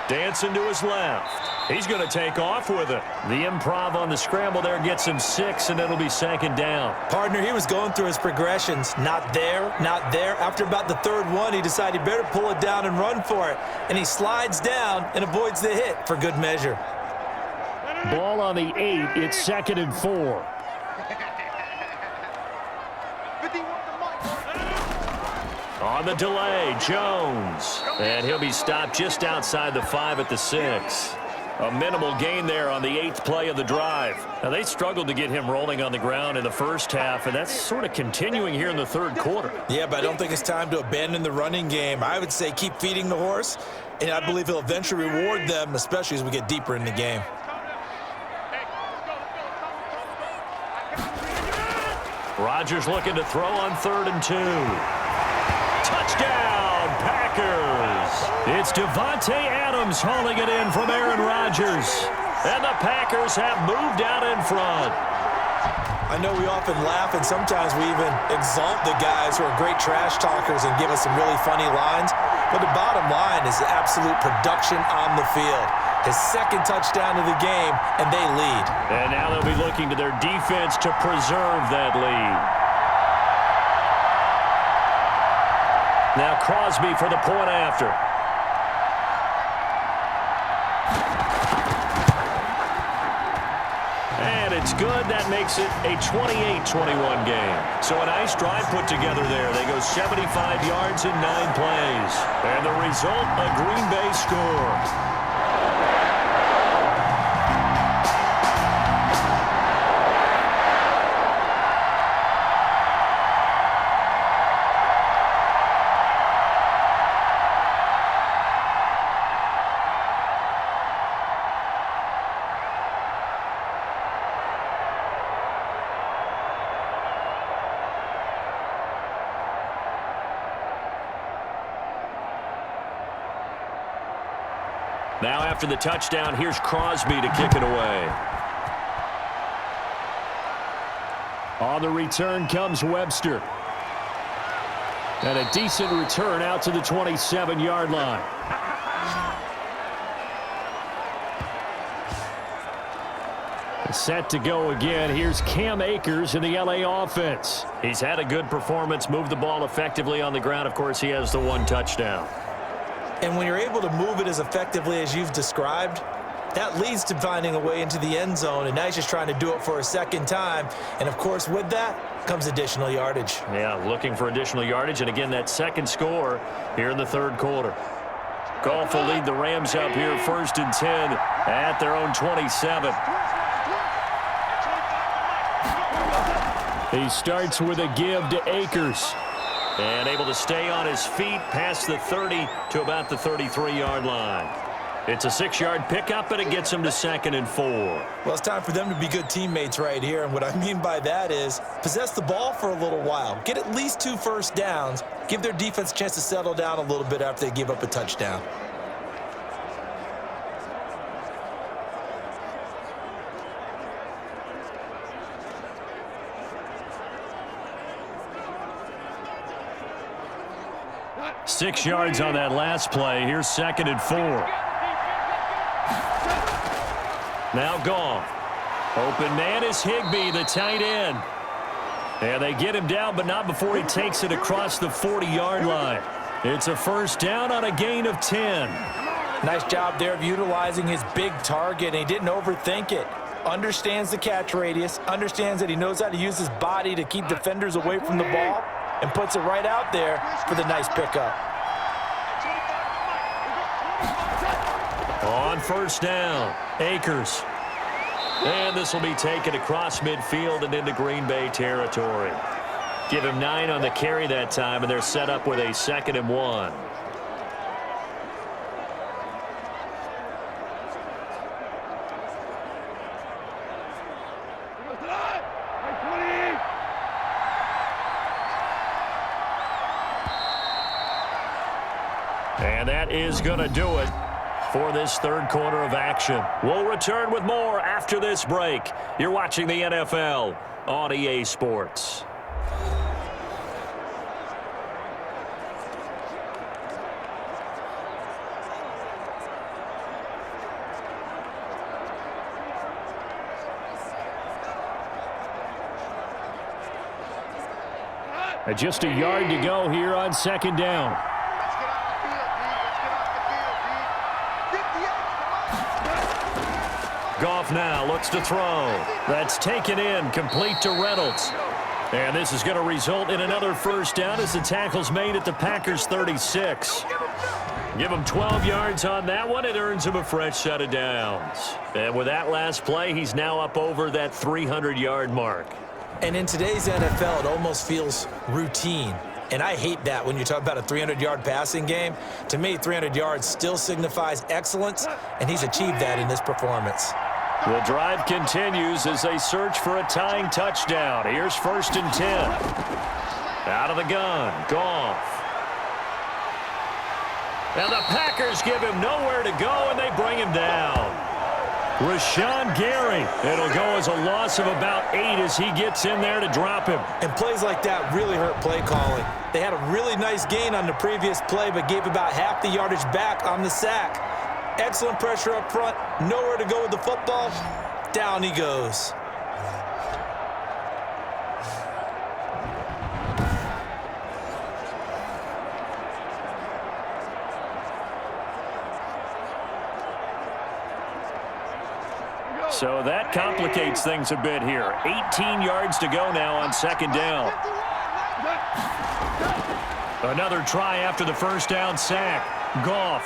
[SPEAKER 2] Dancing to his left. He's going to take off with it. The improv on the scramble there gets him 6, and it'll be second down.
[SPEAKER 3] Partner, he was going through his progressions. Not there, not there. After about the third one, he decided he better pull it down and run for it. And he slides down and avoids the hit for good measure.
[SPEAKER 2] Ball on the 8. It's 2nd and 4. On the delay, Jones. And he'll be stopped just outside the 5 at the 6. A minimal gain there on the 8th play of the drive. Now, they struggled to get him rolling on the ground in the first half, and that's sort of continuing here in the third quarter.
[SPEAKER 3] Yeah, but I don't think it's time to abandon the running game. I would say keep feeding the horse, and I believe he'll eventually reward them, especially as we get deeper in the game.
[SPEAKER 2] Rodgers looking to throw on 3rd and 2. Touchdown, Packers. It's Devontae Adams hauling it in from Aaron Rodgers. And the Packers have moved out in front.
[SPEAKER 3] I know we often laugh, and sometimes we even exalt the guys who are great trash talkers and give us some really funny lines. But the bottom line is absolute production on the field. His 2nd touchdown of the game, and they lead.
[SPEAKER 2] And now they'll be looking to their defense to preserve that lead. Now Crosby for the point after. And it's good. That makes it a 28-21 game. So a nice drive put together there. They go 75 yards in 9 plays. And the result, a Green Bay score. Now after the touchdown, here's Crosby to kick it away. On the return comes Webster. And a decent return out to the 27-yard line. Set to go again. Here's Cam Akers in the LA offense. He's had a good performance, moved the ball effectively on the ground. Of course, he has the 1 touchdown.
[SPEAKER 3] And when you're able to move it as effectively as you've described, that leads to finding a way into the end zone, and now he's just trying to do it for a 2nd time. And, of course, with that comes additional yardage. Yeah, looking for additional yardage, and, again, that 2nd score here in the 3rd quarter. Goff will lead the Rams up here 1st and 10 at their own 27. He starts with a give to Akers. And able to stay on his feet past the 30 to about the 33-yard line. It's a 6-yard pickup, and it gets him to 2nd and 4. Well, it's time for them to be good teammates right here. And what I mean by that is possess the ball for a little while. Get at least 2 first downs. Give their defense a chance to settle down a little bit after they give up a touchdown. Six yards on that last play. Here's 2nd and 4. Now Goff. Open man is Higbee, the tight end. And they get him down, but not before he takes it across the 40-yard line. It's a 1st down on a gain of 10. Nice job there of utilizing his big target, and he didn't overthink it. Understands the catch radius, understands that he knows how to use his body to keep defenders away from the ball, and puts it right out there for the nice pickup. On 1st down, Akers. And this will be taken across midfield and into Green Bay territory. Give him 9 on the carry that time, and they're set up with a 2nd and 1. And that is going to do it for this 3rd quarter of action. We'll return with more after this break. You're watching the NFL on EA Sports.
[SPEAKER 4] And just a yard to go here on second down.
[SPEAKER 6] Let's get off the field, D. Let's get off the field, D. 50 yards.
[SPEAKER 4] Goff now looks to throw. That's taken in, complete to Reynolds. And this is going to result in another first down as the tackle's made at the Packers' 36. Give him 12 yards on that one. It earns him a fresh set of downs. And with that last play, he's now up over that 300-yard mark.
[SPEAKER 3] And in today's NFL, it almost feels routine. And I hate that when you talk about a 300-yard passing game. To me, 300 yards still signifies excellence, and he's achieved that in this performance.
[SPEAKER 4] The drive continues as they search for a tying touchdown. Here's 1st and 10. Out of the gun, Goff. And the Packers give him nowhere to go, and they bring him down. Rashawn Gary. It'll go as a loss of about 8 as he gets in there to drop him.
[SPEAKER 3] And plays like that really hurt play calling. They had a really nice gain on the previous play, but gave about half the yardage back on the sack. Excellent pressure up front. Nowhere to go with the football. Down he goes.
[SPEAKER 4] So that complicates things a bit here. 18 yards to go now on second down. Another try after the first down sack. Goff.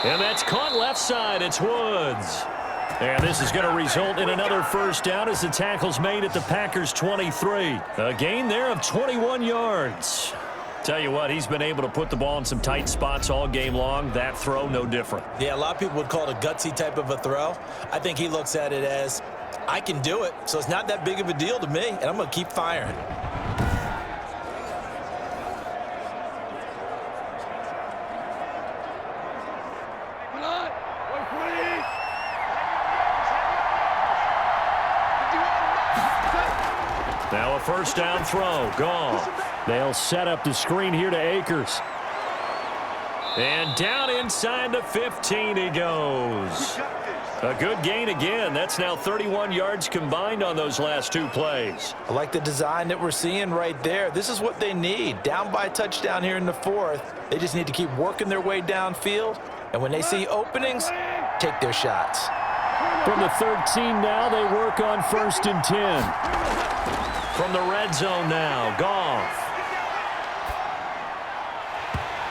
[SPEAKER 4] And that's caught left side. It's Woods. And this is going to result in another first down as the tackle's made at the Packers' 23. A gain there of 21 yards. Tell you what, he's been able to put the ball in some tight spots all game long. That throw, no different.
[SPEAKER 3] Yeah, a lot of people would call it a gutsy type of a throw. I think he looks at it as, I can do it, so it's not that big of a deal to me, and I'm going to keep firing.
[SPEAKER 4] Now a first down throw. Goff. They'll set up the screen here to Akers. And down inside the 15 he goes. A good gain again. That's now 31 yards combined on those last 2 plays.
[SPEAKER 3] I like the design that we're seeing right there. This is what they need. Down by a touchdown here in the 4th. They just need to keep working their way downfield. And when they see openings, take their shots.
[SPEAKER 4] From the 13 now, they work on 1st and 10. From the red zone now, Goff.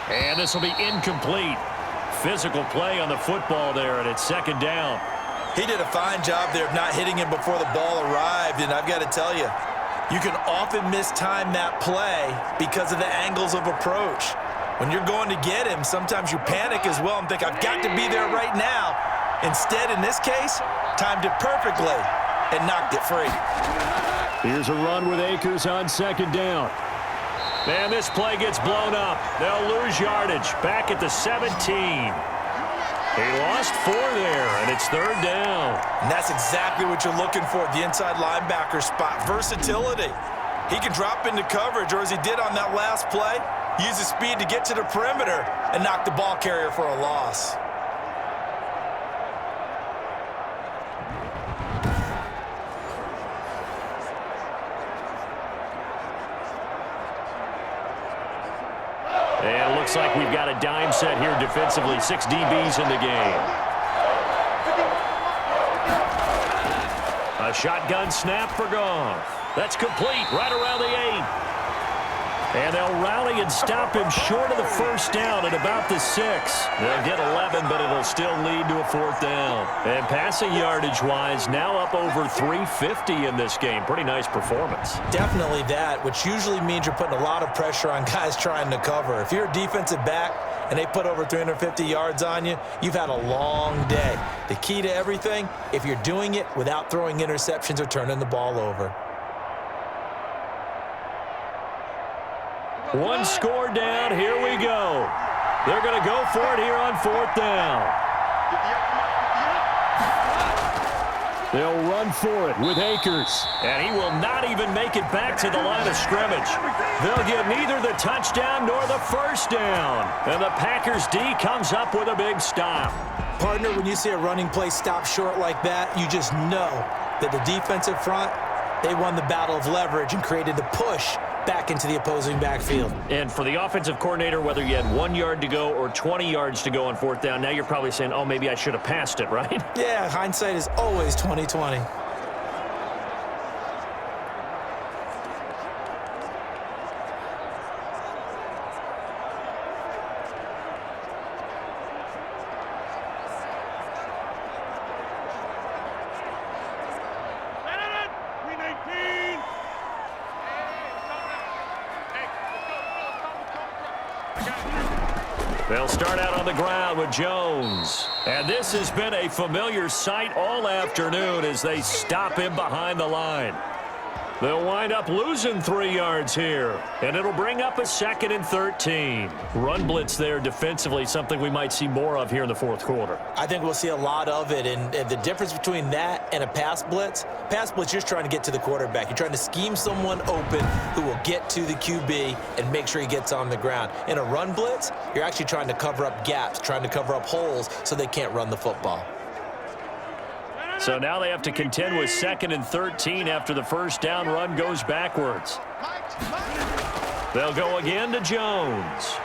[SPEAKER 4] And this will be incomplete. Physical play on the football there, and it's second down.
[SPEAKER 3] He did a fine job there of not hitting him before the ball arrived, and I've got to tell you, you can often mistime that play because of the angles of approach. When you're going to get him, sometimes you panic as well and think, I've got to be there right now. Instead, in this case, timed it perfectly and knocked it free.
[SPEAKER 4] Here's a run with Akers on second down. And this play gets blown up. They'll lose yardage. Back at the 17. He lost 4 there, and it's third down.
[SPEAKER 3] And that's exactly what you're looking for, the inside linebacker spot. Versatility. He can drop into coverage, or as he did on that last play, use his speed to get to the perimeter and knock the ball carrier for a loss.
[SPEAKER 4] And it looks like we've got a dime set here defensively. 6 DBs in the game. A shotgun snap for Goff. That's complete right around the 8. And they'll rally and stop him short of the first down at about the 6. They'll get 11, but it'll still lead to a 4th down. And passing yardage-wise, now up over 350 in this game. Pretty nice performance.
[SPEAKER 3] Definitely that, which usually means you're putting a lot of pressure on guys trying to cover. If you're a defensive back and they put over 350 yards on you, you've had a long day. The key to everything, if you're doing it without throwing interceptions or turning the ball over.
[SPEAKER 4] One score down. Here we go. They're going to go for it here on 4th down. They'll run for it with Akers. And he will not even make it back to the line of scrimmage. They'll get neither the touchdown nor the first down. And the Packers D comes up with a big stop.
[SPEAKER 3] Partner, when you see a running play stop short like that, you just know that the defensive front They won the battle of leverage and created the push back into the opposing backfield.
[SPEAKER 2] And for the offensive coordinator, whether you had 1 yard to go or 20 yards to go on fourth down, now you're probably saying, oh, maybe I should have passed it, right?
[SPEAKER 3] Yeah, hindsight is always 20/20.
[SPEAKER 2] They'll start out on the ground with Jones. And this has been a familiar sight all afternoon as they stop him behind the line. They'll wind up losing 3 yards here, and it'll bring up a 2nd and 13. Run blitz there defensively, something we might see more of here in the fourth quarter.
[SPEAKER 3] I think we'll see a lot of it, and the difference between that and a pass blitz, you're just trying to get to the quarterback. You're trying to scheme someone open who will get to the QB and make sure he gets on the ground. In a run blitz, you're actually trying to cover up gaps, trying to cover up holes so they can't run the football.
[SPEAKER 2] So now they have to contend with 2nd and 13 after the first down run goes backwards. They'll go again to Jones.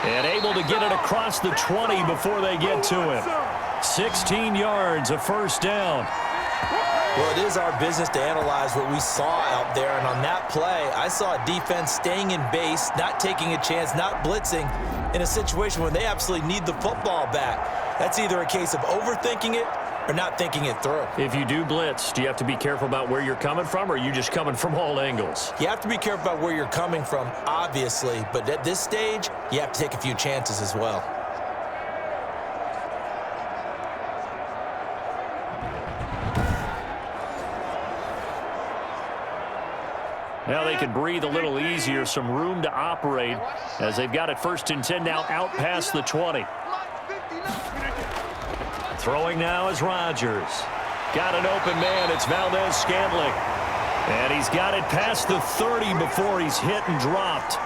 [SPEAKER 2] And able to get it across the 20 before they get to him. 16 yards, a first down.
[SPEAKER 3] Well, it is our business to analyze what we saw out there, and on that play, I saw a defense staying in base, not taking a chance, not blitzing in a situation where they absolutely need the football back. That's either a case of overthinking it or not thinking it through.
[SPEAKER 2] If you do blitz, do you have to be careful about where you're coming from, or are you just coming from all angles?
[SPEAKER 3] You have to be careful about where you're coming from, obviously, but at this stage, you have to take a few chances as well.
[SPEAKER 2] Now they can breathe a little easier, some room to operate as they've got it 1st and 10 now out past the 20. Throwing now is Rodgers. Got an open man. It's Valdez-Scantling. And he's got it past the 30 before he's hit and dropped.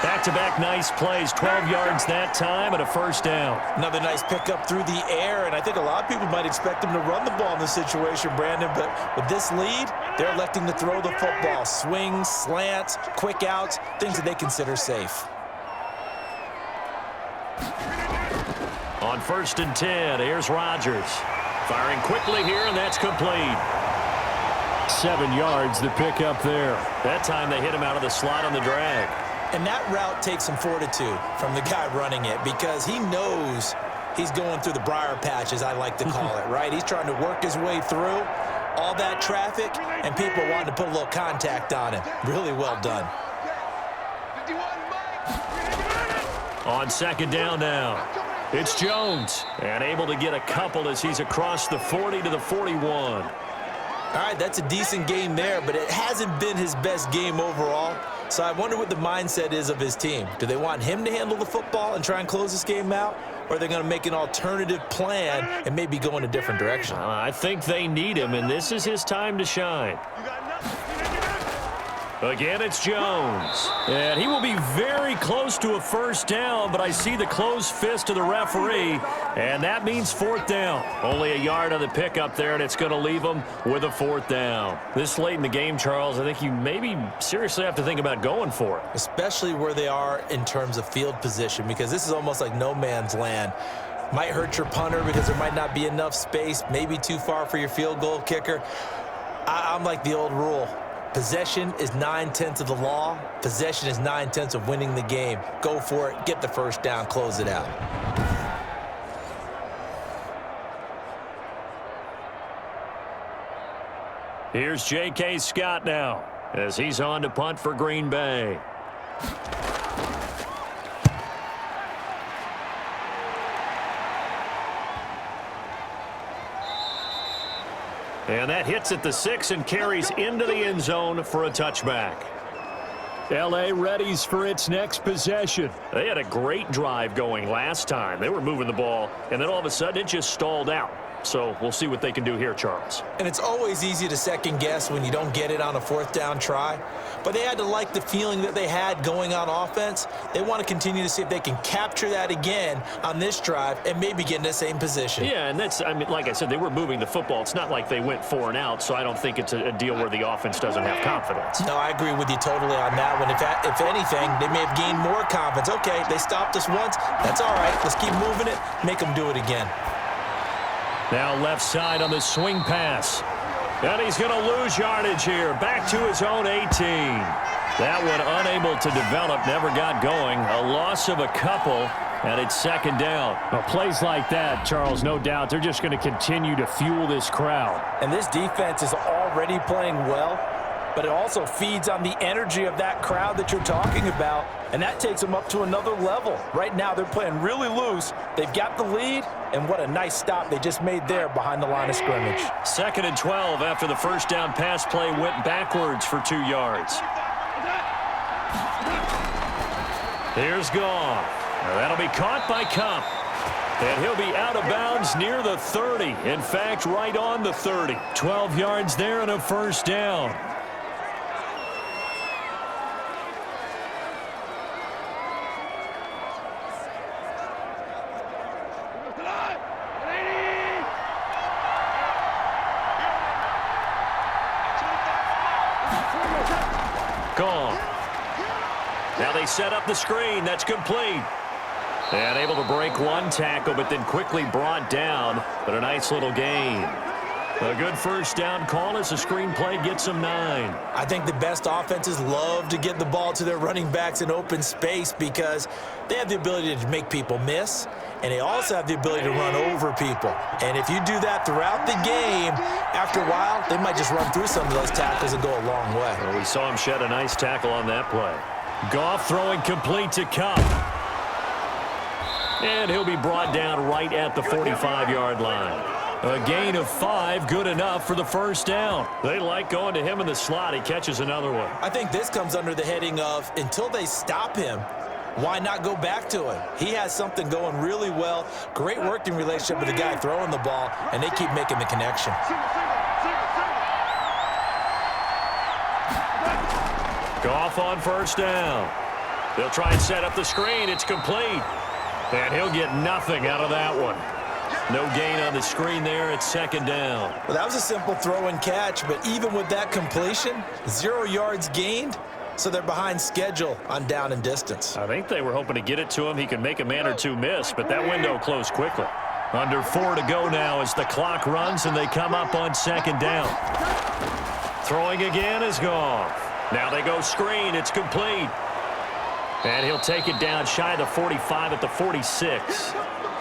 [SPEAKER 2] Back-to-back nice plays, 12 yards that time and a first down.
[SPEAKER 3] Another nice pickup through the air, and I think a lot of people might expect him to run the ball in this situation, Brandon, but with this lead, they're electing to throw the football. Swings, slants, quick outs, things that they consider safe.
[SPEAKER 2] On 1st and 10, here's Rodgers. Firing quickly here, and that's complete. 7 yards the pick up there. That time they hit him out of the slot on the drag.
[SPEAKER 3] And that route takes some fortitude from the guy running it because he knows he's going through the briar patch, as I like to call it, right? He's trying to work his way through all that traffic, and people wanting to put a little contact on him. Really well done.
[SPEAKER 2] On 2nd down now, it's Jones. And able to get a couple as he's across the 40 to the 41.
[SPEAKER 3] All right, that's a decent game there, but it hasn't been his best game overall. So I wonder what the mindset is of his team. Do they want him to handle the football and try and close this game out? Or are they going to make an alternative plan and maybe go in a different direction?
[SPEAKER 2] I think they need him, and this is his time to shine. Again, it's Jones. And he will be very close to a first down, but I see the closed fist of the referee, and that means 4th down. Only a yard on the pickup there, and it's going to leave them with a 4th down. This late in the game, Charles, I think you maybe seriously have to think about going for it.
[SPEAKER 3] Especially where they are in terms of field position, because this is almost like no man's land. Might hurt your punter because there might not be enough space, maybe too far for your field goal kicker. I'm like the old rule. Possession is 9/10 of the law. Possession is 9/10 of winning the game. Go for it. Get the first down. Close it out.
[SPEAKER 2] Here's J.K. Scott now as he's on to punt for Green Bay. And that hits at the 6 and carries into the end zone for a touchback. L.A. readies for its next possession. They had a great drive going last time. They were moving the ball, and then all of a sudden it just stalled out.
[SPEAKER 4] So we'll see what they can do here, Charles.
[SPEAKER 3] And it's always easy to second guess when you don't get it on a fourth down try. But they had to like the feeling that they had going on offense. They want to continue to see if they can capture that again on this drive and maybe get in the same position.
[SPEAKER 4] Yeah, and that's, I mean, like I said, they were moving the football. It's not like they went 4 and out, so I don't think it's a deal where the offense doesn't have confidence.
[SPEAKER 3] No, I agree with you totally on that one. If anything, they may have gained more confidence. Okay, they stopped us once. That's all right. Let's keep moving it. Make them do it again.
[SPEAKER 4] Now left side on the swing pass. And he's going to lose yardage here. Back to his own 18. That one unable to develop, never got going. A loss of a couple, and it's second down.
[SPEAKER 2] Well, plays like that, Charles, no doubt, they're just going to continue to fuel this crowd.
[SPEAKER 7] And this defense is already playing well, but it also feeds on the energy of that crowd that you're talking about, and that takes them up to another level. Right now, they're playing really loose. They've got the lead, and what a nice stop they just made there behind the line of scrimmage.
[SPEAKER 4] 2nd and 12 after the first down pass play went backwards for 2 yards. Here's Goff. That'll be caught by Cup. And he'll be out of bounds near the 30. In fact, right on the 30. 12 yards there and a first down. Goff. Now they set up the screen. That's complete. And able to break one tackle, but then quickly brought down. But a nice little gain. A good first down call as the screenplay gets them 9.
[SPEAKER 3] I think the best offenses love to get the ball to their running backs in open space because they have the ability to make people miss, and they also have the ability to run over people. And if you do that throughout the game, after a while, they might just run through some of those tackles and go a long way.
[SPEAKER 4] Well, we saw him shed a nice tackle on that play. Goff throwing complete to Cup. And he'll be brought down right at the 45-yard line. A gain of 5, good enough for the first down. They like going to him in the slot. He catches another one.
[SPEAKER 3] I think this comes under the heading of until they stop him, why not go back to him? He has something going really well. Great working relationship with the guy throwing the ball, and they keep making the connection.
[SPEAKER 4] Goff on first down. They'll try and set up the screen. It's complete. And he'll get nothing out of that one. No gain on the screen there. It's second down.
[SPEAKER 3] Well, that was a simple throw and catch, but even with that completion, 0 yards gained, so they're behind schedule on down and distance.
[SPEAKER 4] I think they were hoping to get it to him. He could make a man or two miss, but that window closed quickly. Under 4 to go now as the clock runs and they come up on second down. Throwing again is Goff. Now they go screen. It's complete. And he'll take it down shy of the 45 at the 46.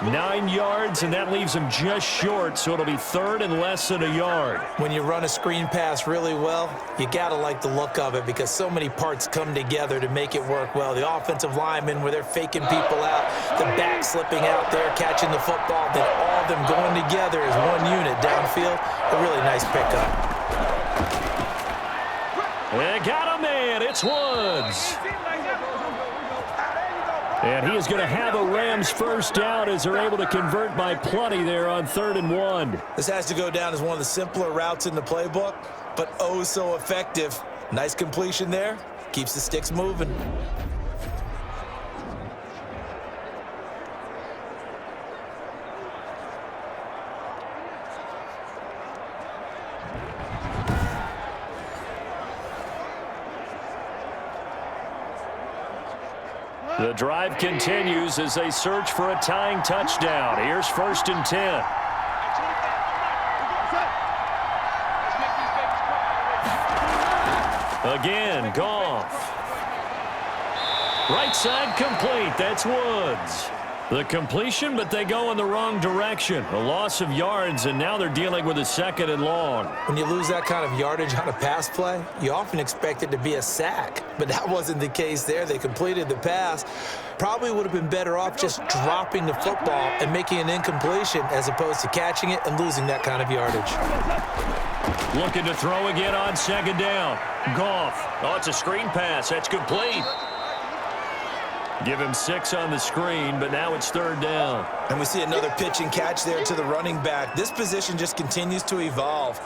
[SPEAKER 4] 9 yards, and that leaves him just short, so it'll be third and less than a yard.
[SPEAKER 3] When you run a screen pass really well, you got to like the look of it because so many parts come together to make it work well. The offensive linemen where they're faking people out, the back slipping out there, catching the football, then all of them going together as one unit downfield. A really nice pickup.
[SPEAKER 4] They got a man. It's Woods. And he is going to have a Rams first down as they're able to convert by plenty there on 3rd and 1.
[SPEAKER 3] This has to go down as one of the simpler routes in the playbook, but oh so effective. Nice completion there. Keeps the sticks moving.
[SPEAKER 4] The drive continues as they search for a tying touchdown. Here's 1st and 10. Again, Goff. Right side complete. That's Woods. The completion, but they go in the wrong direction. A loss of yards, and now they're dealing with a 2nd and long.
[SPEAKER 3] When you lose that kind of yardage on a pass play, you often expect it to be a sack, but that wasn't the case there. They completed the pass. Probably would have been better off just dropping the football and making an incompletion as opposed to catching it and losing that kind of yardage.
[SPEAKER 4] Looking to throw again on 2nd down. Goff. Oh, it's a screen pass. That's complete.
[SPEAKER 2] Give him 6 on the screen, but now it's 3rd down.
[SPEAKER 3] And we see another pitch and catch there to the running back. This position just continues to evolve.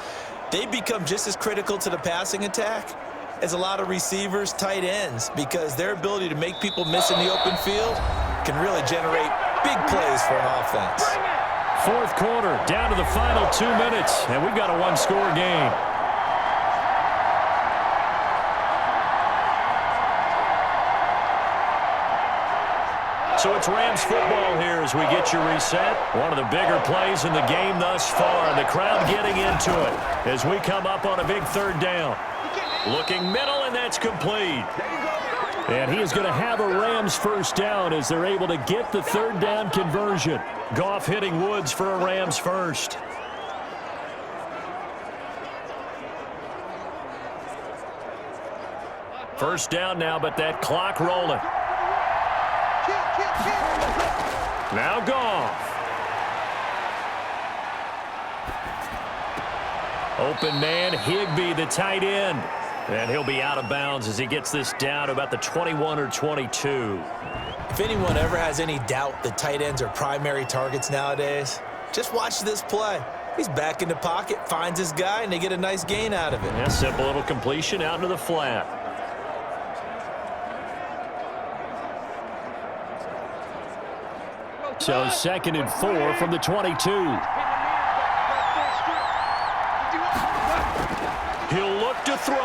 [SPEAKER 3] They become just as critical to the passing attack as a lot of receivers, tight ends, because their ability to make people miss in the open field can really generate big plays for an offense.
[SPEAKER 2] 4th quarter, down to the final 2 minutes, and we've got a 1-score game. So it's Rams football here as we get you reset. One of the bigger plays in the game thus far. The crowd getting into it as we come up on a big 3rd down. Looking middle, and that's complete. And he is going to have a Rams 1st down as they're able to get the 3rd down conversion. Goff hitting Woods for a Rams 1st. First down now, but that clock rolling. Now Goff. Open man, Higbee, the tight end. And he'll be out of bounds as he gets this down to about the 21 or 22.
[SPEAKER 3] If anyone ever has any doubt that tight ends are primary targets nowadays, just watch this play. He's back in the pocket, finds his guy, and they get a nice gain out of it.
[SPEAKER 2] Yeah, simple little completion out into the flat. So 2nd and 4 from the 22. He'll look to throw.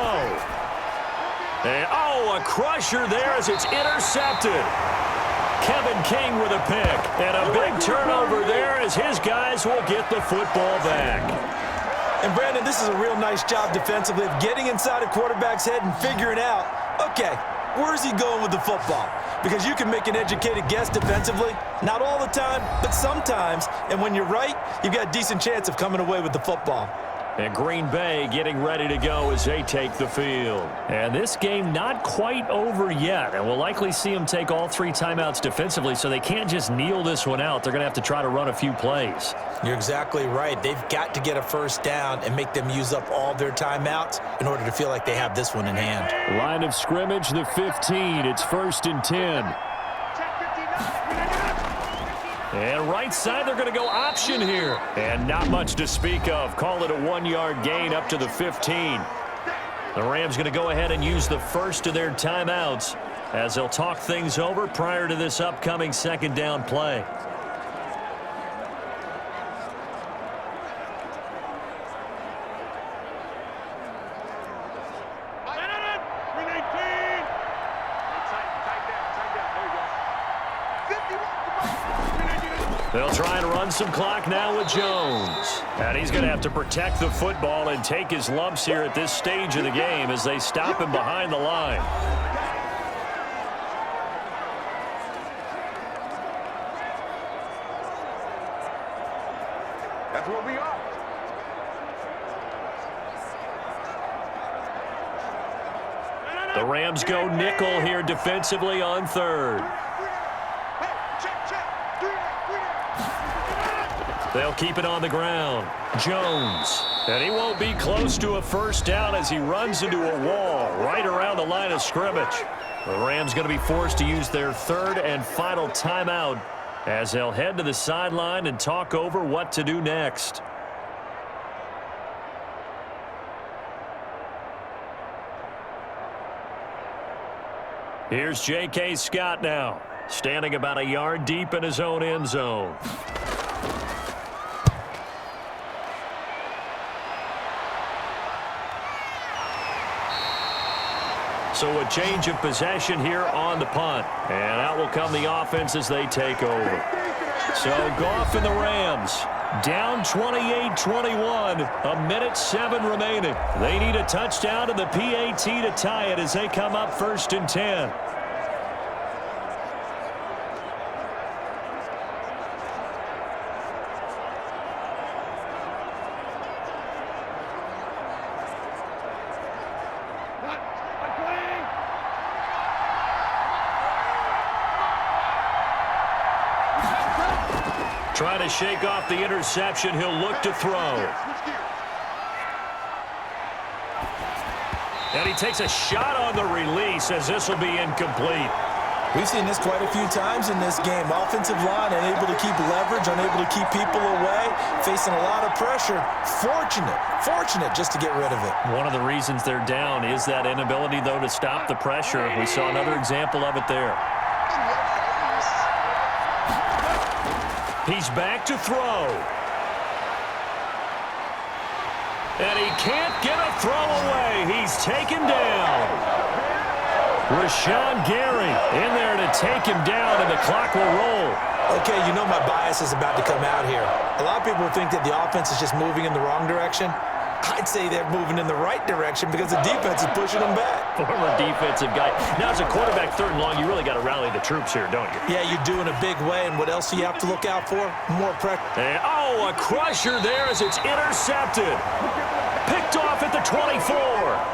[SPEAKER 2] And, a crusher there as it's intercepted. Kevin King with a pick. And a big turnover there as his guys will get the football back.
[SPEAKER 3] And, Brandon, this is a real nice job defensively of getting inside a quarterback's head and figuring out, okay, where's he going with the football? Because you can make an educated guess defensively. Not all the time, but sometimes. And when you're right, you've got a decent chance of coming away with the football.
[SPEAKER 2] And Green Bay getting ready to go as they take the field. And this game not quite over yet. And we'll likely see them take all 3 timeouts defensively, so they can't just kneel this one out. They're going to have to try to run a few plays.
[SPEAKER 3] You're exactly right. They've got to get a 1st down and make them use up all their timeouts in order to feel like they have this one in hand.
[SPEAKER 2] Line of scrimmage, the 15. It's 1st and 10. And right side, they're going to go option here. And not much to speak of. Call it a 1-yard gain up to the 15. The Rams going to go ahead and use the first of their timeouts as they'll talk things over prior to this upcoming 2nd down play. They'll try and run some clock now with Jones. And he's going to have to protect the football and take his lumps here at this stage of the game as they stop him behind the line.
[SPEAKER 6] That's what we are.
[SPEAKER 2] The Rams go nickel here defensively on 3rd. They'll keep it on the ground. Jones. And he won't be close to a 1st down as he runs into a wall right around the line of scrimmage. The Rams going to be forced to use their 3rd and final timeout as they'll head to the sideline and talk over what to do next. Here's J.K. Scott now, standing about a yard deep in his own end zone. So a change of possession here on the punt. And out will come the offense as they take over. So Goff and the Rams down 28-21. 1:07 remaining. They need a touchdown and the PAT to tie it as they come up 1st and 10. Trying to shake off the interception. He'll look to throw. And he takes a shot on the release as this will be incomplete.
[SPEAKER 3] We've seen this quite a few times in this game. Offensive line unable to keep leverage, unable to keep people away, facing a lot of pressure. Fortunate just to get rid of it.
[SPEAKER 2] One of the reasons they're down is that inability, though, to stop the pressure. We saw another example of it there. He's back to throw. And he can't get a throw away. He's taken down. Rashawn Gary in there to take him down, and the clock will roll.
[SPEAKER 3] Okay, you know my bias is about to come out here. A lot of people think that the offense is just moving in the wrong direction. I'd say they're moving in the right direction because the defense is pushing them back.
[SPEAKER 2] Former defensive guy. Now, as a quarterback, 3rd and long, you really got to rally the troops here, don't you?
[SPEAKER 3] Yeah, you do in a big way, and what else do you have to look out for? More pressure.
[SPEAKER 2] And, a crusher there as it's intercepted. Picked off at the 24.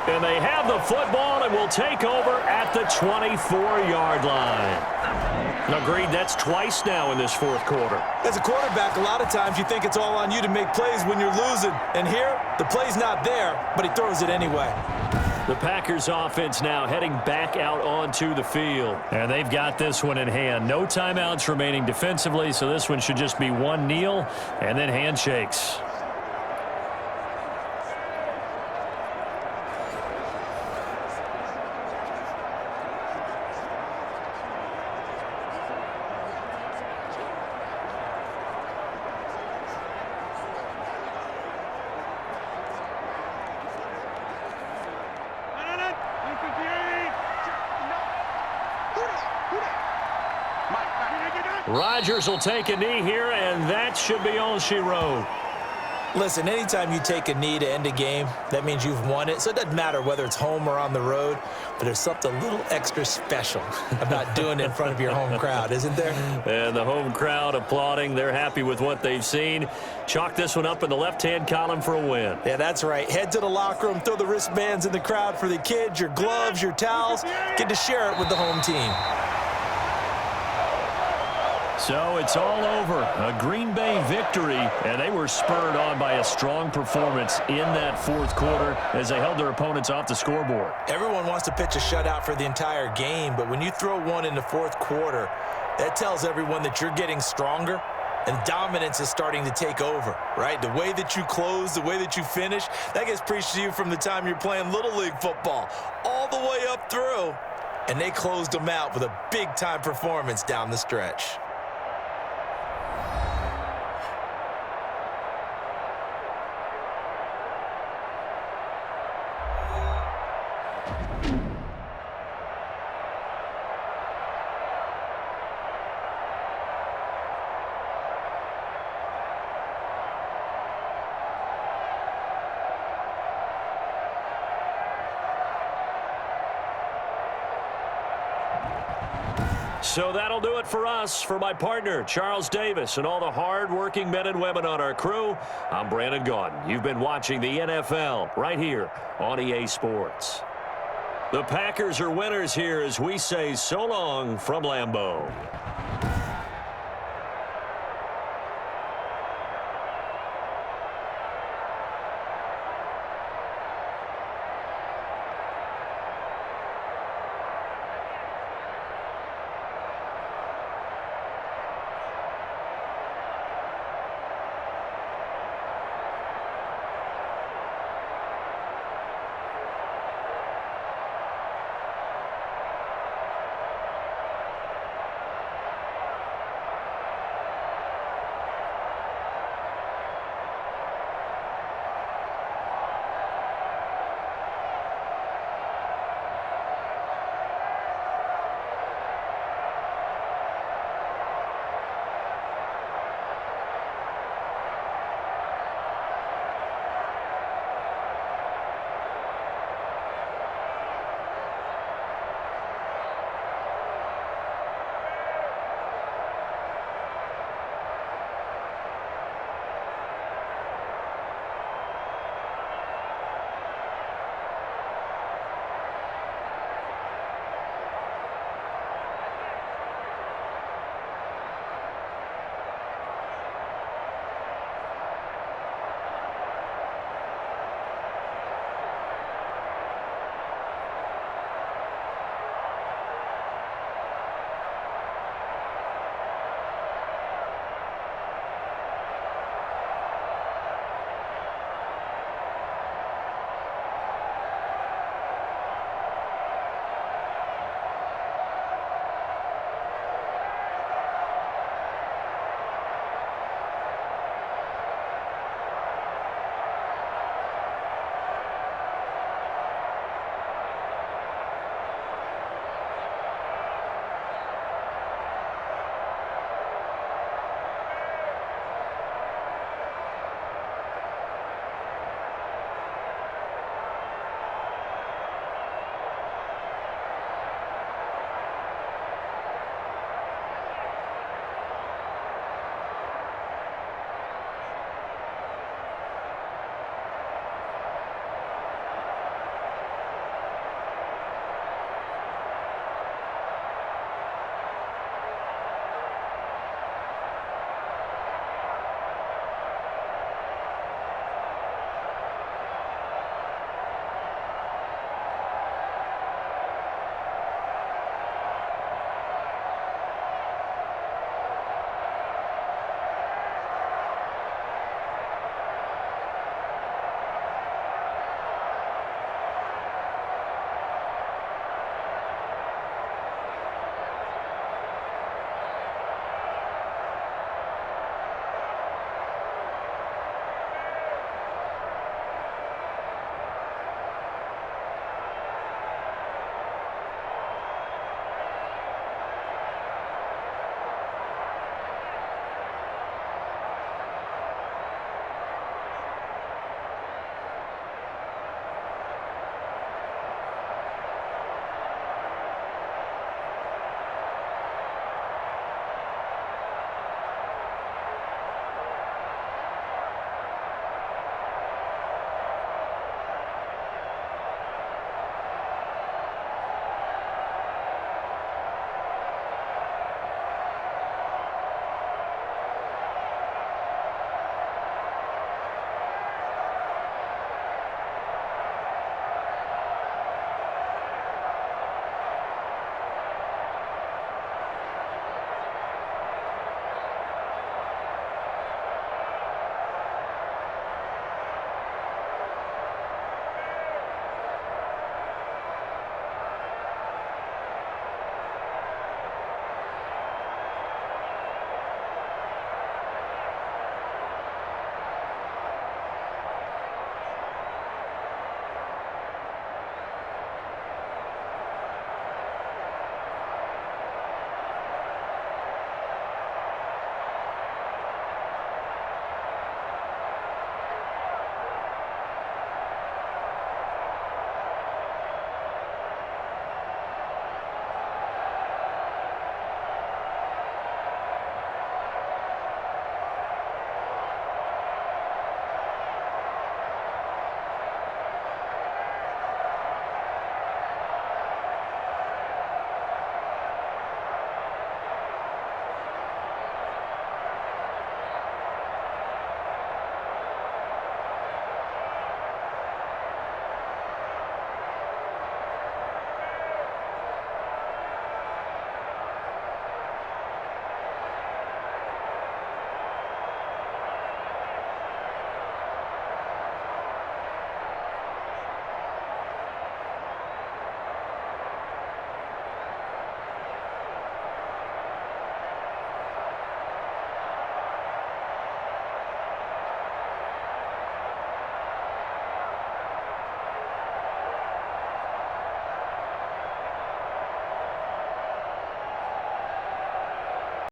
[SPEAKER 2] And they have the football and will take over at the 24-yard line. Agreed, that's twice now in this 4th quarter.
[SPEAKER 3] As a quarterback, a lot of times you think it's all on you to make plays when you're losing. And here, the play's not there, but he throws it anyway.
[SPEAKER 2] The Packers offense now heading back out onto the field. And they've got this one in hand. No timeouts remaining defensively, so this one should just be one kneel and then handshakes. Rodgers will take a knee here, and that should be all she wrote.
[SPEAKER 3] Listen, anytime you take a knee to end a game, that means you've won it. So it doesn't matter whether it's home or on the road, but there's something a little extra special about doing it in front of your home crowd, isn't there?
[SPEAKER 2] And the home crowd applauding. They're happy with what they've seen. Chalk this one up in the left-hand column for a win.
[SPEAKER 3] Yeah, that's right. Head to the locker room, throw the wristbands in the crowd for the kids, your gloves, your towels. Get to share it with the home team.
[SPEAKER 2] So it's all over. A Green Bay victory, and they were spurred on by a strong performance in that 4th quarter as they held their opponents off the scoreboard.
[SPEAKER 3] Everyone wants to pitch a shutout for the entire game, but when you throw one in the 4th quarter, that tells everyone that you're getting stronger and dominance is starting to take over, right? The way that you close, the way that you finish, that gets preached to you from the time you're playing Little League football all the way up through, and they closed them out with a big-time performance down the stretch.
[SPEAKER 2] So that'll do it for us. For my partner, Charles Davis, and all the hard-working men and women on our crew, I'm Brandon Gaudin. You've been watching the NFL right here on EA Sports. The Packers are winners here as we say so long from Lambeau.